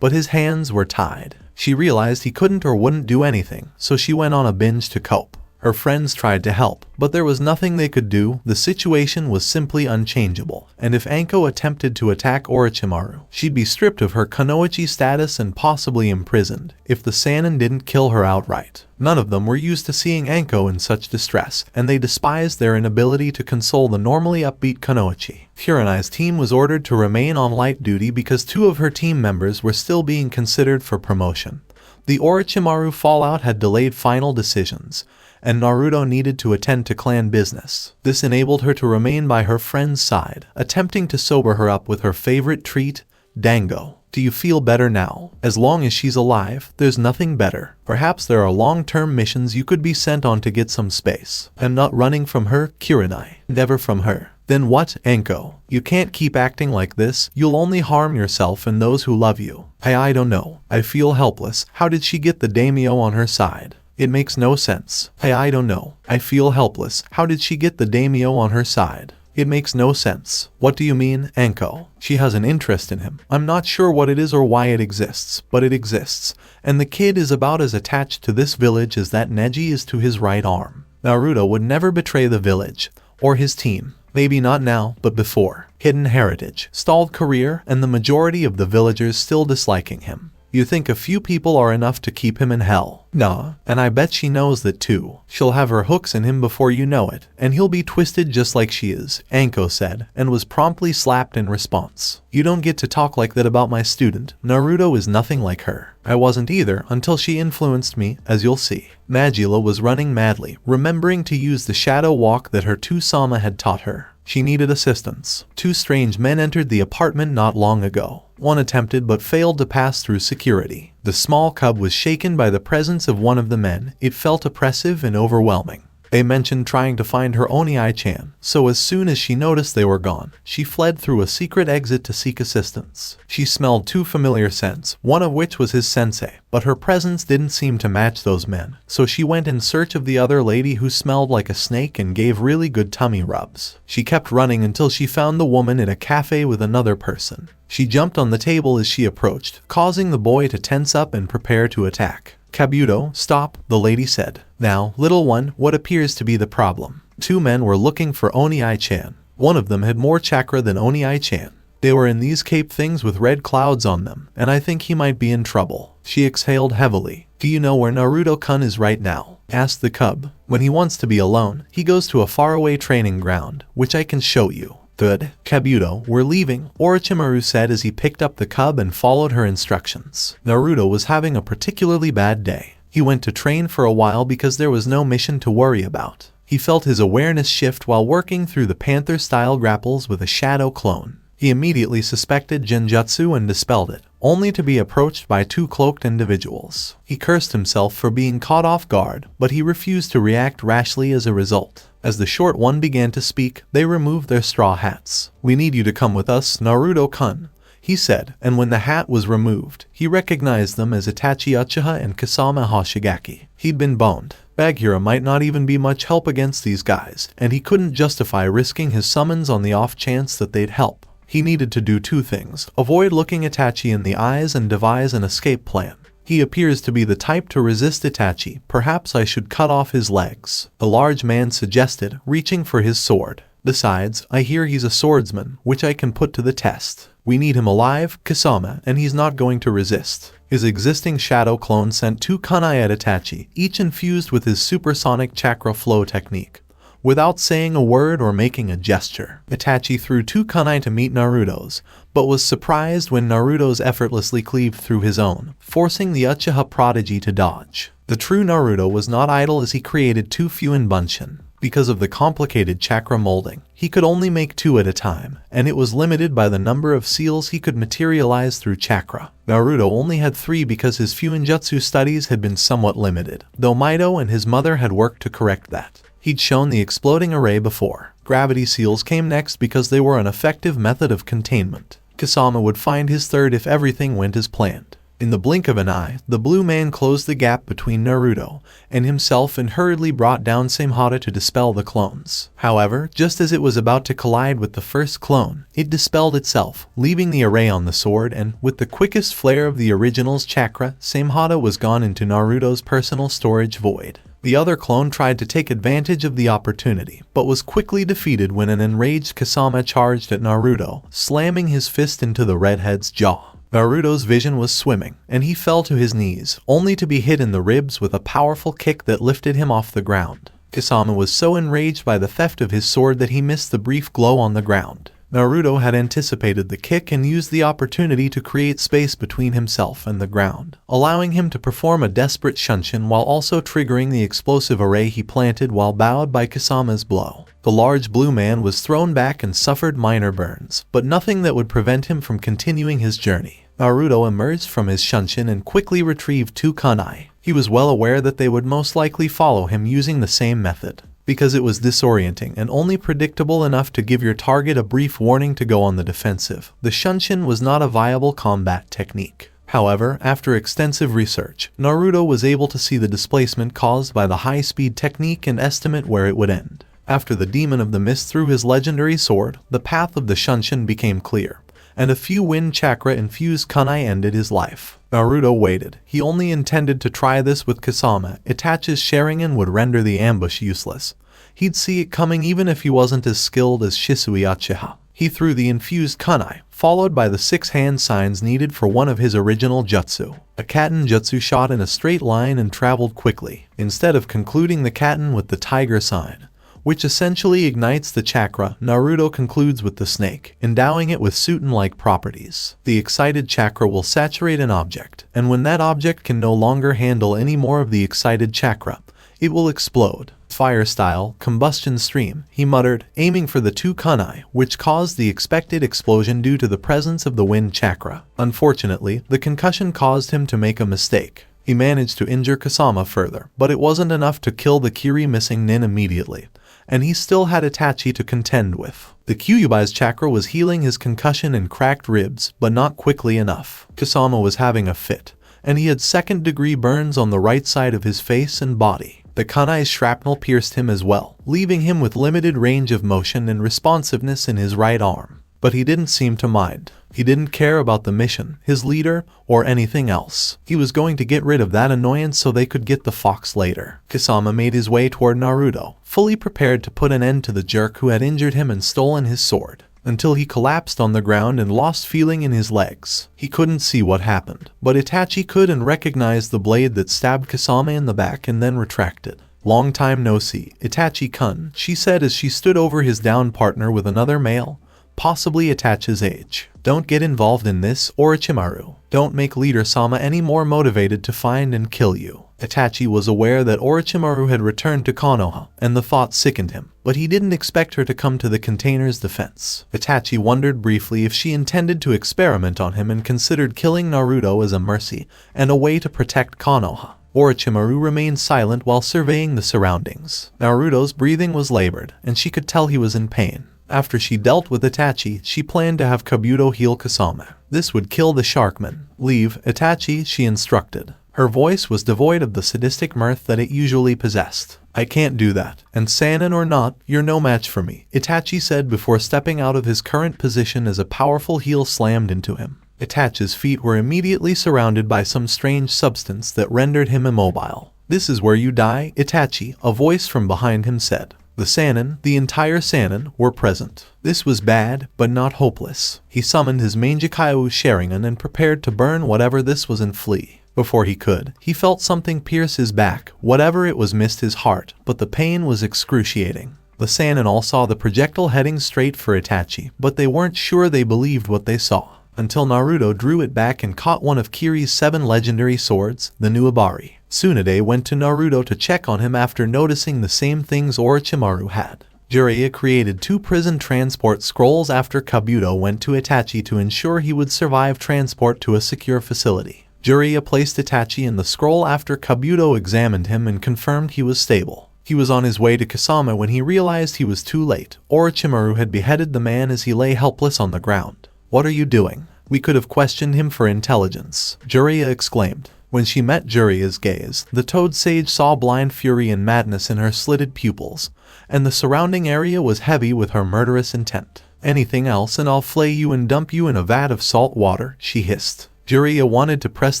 But his hands were tied. She realized he couldn't or wouldn't do anything, so she went on a binge to cope. Her friends tried to help, but there was nothing they could do. The situation was simply unchangeable, and if Anko attempted to attack Orochimaru, she'd be stripped of her Kunoichi status and possibly imprisoned, if the Sannin didn't kill her outright. None of them were used to seeing Anko in such distress, and they despised their inability to console the normally upbeat Kunoichi. Kurenai's team was ordered to remain on light duty because 2 of her team members were still being considered for promotion. The Orochimaru fallout had delayed final decisions, and Naruto needed to attend to clan business. This enabled her to remain by her friend's side, attempting to sober her up with her favorite treat, Dango. Do you feel better now? As long as she's alive, there's nothing better. Perhaps there are long-term missions you could be sent on to get some space. I'm not running from her, Kurenai. Never from her. Then what, Anko? You can't keep acting like this. You'll only harm yourself and those who love you. I don't know. I feel helpless. How did she get the daimyo on her side? It makes no sense. I don't know. I feel helpless. How did she get the daimyo on her side? It makes no sense. What do you mean, Anko? She has an interest in him. I'm not sure what it is or why it exists, but it exists. And the kid is about as attached to this village as that Neji is to his right arm. Naruto would never betray the village, or his team. Maybe not now, but before. Hidden heritage, stalled career, and the majority of the villagers still disliking him. You think a few people are enough to keep him in hell? Nah, and I bet she knows that too. She'll have her hooks in him before you know it, and he'll be twisted just like she is, Anko said, and was promptly slapped in response. You don't get to talk like that about my student. Naruto is nothing like her. I wasn't either until she influenced me, as you'll see. Magila was running madly, remembering to use the shadow walk that her 2-sama had taught her. She needed assistance. 2 strange men entered the apartment not long ago. One attempted but failed to pass through security. The small cub was shaken by the presence of one of the men. It felt oppressive and overwhelming. They mentioned trying to find her Oni-chan, so as soon as she noticed they were gone, she fled through a secret exit to seek assistance. She smelled 2 familiar scents, one of which was his sensei, but her presence didn't seem to match those men, so she went in search of the other lady who smelled like a snake and gave really good tummy rubs. She kept running until she found the woman in a cafe with another person. She jumped on the table as she approached, causing the boy to tense up and prepare to attack. Kabuto, stop, the lady said. Now, little one, what appears to be the problem? 2 men were looking for Oni-chan. One of them had more chakra than Oni-chan. They were in these cape things with red clouds on them, and I think he might be in trouble. She exhaled heavily. Do you know where Naruto-kun is right now? Asked the cub. When he wants to be alone, he goes to a faraway training ground, which I can show you. Good. Kabuto, we're leaving, Orochimaru said as he picked up the cub and followed her instructions. Naruto was having a particularly bad day. He went to train for a while because there was no mission to worry about. He felt his awareness shift while working through the panther-style grapples with a shadow clone. He immediately suspected genjutsu and dispelled it, only to be approached by 2 cloaked individuals. He cursed himself for being caught off guard, but he refused to react rashly as a result. As the short one began to speak, they removed their straw hats. We need you to come with us, Naruto-kun. he said, and when the hat was removed, he recognized them as Itachi Uchiha and Kasama Hoshigaki. He'd been boned. Bagheera might not even be much help against these guys, and he couldn't justify risking his summons on the off chance that they'd help. He needed to do two things: avoid looking Itachi in the eyes and devise an escape plan. He appears to be the type to resist Itachi. Perhaps I should cut off his legs, the large man suggested, reaching for his sword. Besides, I hear he's a swordsman, which I can put to the test. We need him alive, Kasama, and he's not going to resist. His existing shadow clone sent 2 kunai at Itachi, each infused with his supersonic chakra flow technique. Without saying a word or making a gesture, Itachi threw 2 kunai to meet Naruto's, but was surprised when Naruto's effortlessly cleaved through his own, forcing the Uchiha prodigy to dodge. The true Naruto was not idle as he created 2 Fuin Bunshin. Because of the complicated chakra molding, he could only make 2 at a time, and it was limited by the number of seals he could materialize through chakra. Naruto only had 3 because his Fuinjutsu studies had been somewhat limited, though Mito and his mother had worked to correct that. He'd shown the exploding array before. Gravity seals came next because they were an effective method of containment. Kasama would find his third if everything went as planned. In the blink of an eye, the blue man closed the gap between Naruto and himself and hurriedly brought down Samehada to dispel the clones. However, just as it was about to collide with the first clone, it dispelled itself, leaving the array on the sword, and, with the quickest flare of the original's chakra, Samehada was gone into Naruto's personal storage void. The other clone tried to take advantage of the opportunity, but was quickly defeated when an enraged Kasama charged at Naruto, slamming his fist into the redhead's jaw. Naruto's vision was swimming, and he fell to his knees, only to be hit in the ribs with a powerful kick that lifted him off the ground. Kasama was so enraged by the theft of his sword that he missed the brief glow on the ground. Naruto had anticipated the kick and used the opportunity to create space between himself and the ground, allowing him to perform a desperate shunshin while also triggering the explosive array he planted while bowed by Kasama's blow. The large blue man was thrown back and suffered minor burns, but nothing that would prevent him from continuing his journey. Naruto emerged from his shunshin and quickly retrieved 2 kunai. He was well aware that they would most likely follow him using the same method, because it was disorienting and only predictable enough to give your target a brief warning to go on the defensive. The shunshin was not a viable combat technique. However, after extensive research, Naruto was able to see the displacement caused by the high-speed technique and estimate where it would end. After the Demon of the Mist threw his legendary sword, the path of the shunshin became clear, and a few wind chakra-infused kunai ended his life. Naruto waited. He only intended to try this with Kasama. Itachi's Sharingan would render the ambush useless. He'd see it coming even if he wasn't as skilled as Shisui Uchiha. He threw the infused kunai, followed by the 6 hand signs needed for one of his original jutsu. A Katen jutsu shot in a straight line and traveled quickly, instead of concluding the Katen with the tiger sign, which essentially ignites the chakra. Naruto concludes with the snake, endowing it with Suiten-like properties. The excited chakra will saturate an object, and when that object can no longer handle any more of the excited chakra, it will explode. Fire style, combustion stream, he muttered, aiming for the 2 kunai, which caused the expected explosion due to the presence of the wind chakra. Unfortunately, the concussion caused him to make a mistake. He managed to injure Kasama further, but it wasn't enough to kill the Kiri missing Nin immediately, and he still had Itachi to contend with. The Kyuubi's chakra was healing his concussion and cracked ribs, but not quickly enough. Kasama was having a fit, and he had second-degree burns on the right side of his face and body. The kunai's shrapnel pierced him as well, leaving him with limited range of motion and responsiveness in his right arm. But he didn't seem to mind. He didn't care about the mission, his leader, or anything else. He was going to get rid of that annoyance so they could get the fox later. Kasama made his way toward Naruto, fully prepared to put an end to the jerk who had injured him and stolen his sword, until he collapsed on the ground and lost feeling in his legs. He couldn't see what happened, but Itachi could and recognized the blade that stabbed Kasama in the back and then retracted. "Long time no see, Itachi-kun," she said as she stood over his down partner with another male, possibly Itachi's age. "Don't get involved in this, Orochimaru. Don't make Leader Sama any more motivated to find and kill you." Itachi was aware that Orochimaru had returned to Konoha, and the thought sickened him, but he didn't expect her to come to the container's defense. Itachi wondered briefly if she intended to experiment on him and considered killing Naruto as a mercy and a way to protect Konoha. Orochimaru remained silent while surveying the surroundings. Naruto's breathing was labored, and she could tell he was in pain. After she dealt with Itachi, she planned to have Kabuto heal Kasama. This would kill the Sharkman. Leave, Itachi, she instructed. Her voice was devoid of the sadistic mirth that it usually possessed. I can't do that, and Sannin or not, you're no match for me, Itachi said before stepping out of his current position as a powerful heel slammed into him. Itachi's feet were immediately surrounded by some strange substance that rendered him immobile. This is where you die, Itachi, a voice from behind him said. The Sannin, the entire Sannin, were present. This was bad, but not hopeless. He summoned his Mangekyo Sharingan and prepared to burn whatever this was and flee. Before he could, he felt something pierce his back. Whatever it was missed his heart, but the pain was excruciating. The Sannin all saw the projectile heading straight for Itachi, but they weren't sure they believed what they saw. Until Naruto drew it back and caught one of Kiri's 7 legendary swords, the Nuabari. Tsunade went to Naruto to check on him after noticing the same things Orochimaru had. Jiraiya created 2 prison transport scrolls after Kabuto went to Itachi to ensure he would survive transport to a secure facility. Jiraiya placed Itachi in the scroll after Kabuto examined him and confirmed he was stable. He was on his way to Kasama when he realized he was too late. Orochimaru had beheaded the man as he lay helpless on the ground. What are you doing? We could have questioned him for intelligence, Jiraiya exclaimed. When she met Jiraiya's gaze, the Toad Sage saw blind fury and madness in her slitted pupils, and the surrounding area was heavy with her murderous intent. Anything else and I'll flay you and dump you in a vat of salt water, she hissed. Jiraiya wanted to press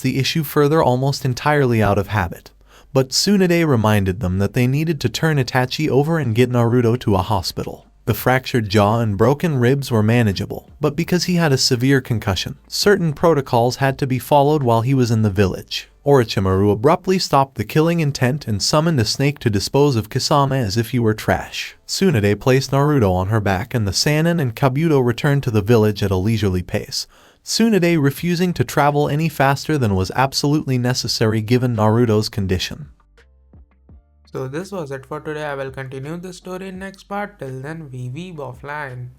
the issue further almost entirely out of habit, but Tsunade reminded them that they needed to turn Itachi over and get Naruto to a hospital. The fractured jaw and broken ribs were manageable, but because he had a severe concussion, certain protocols had to be followed while he was in the village. Orochimaru abruptly stopped the killing intent and summoned a snake to dispose of Kasama as if he were trash. Tsunade placed Naruto on her back and the Sannin and Kabuto returned to the village at a leisurely pace, Tsunade refusing to travel any faster than was absolutely necessary given Naruto's condition. So this was it for today. I will continue the story in next part. Till then, we weeb offline.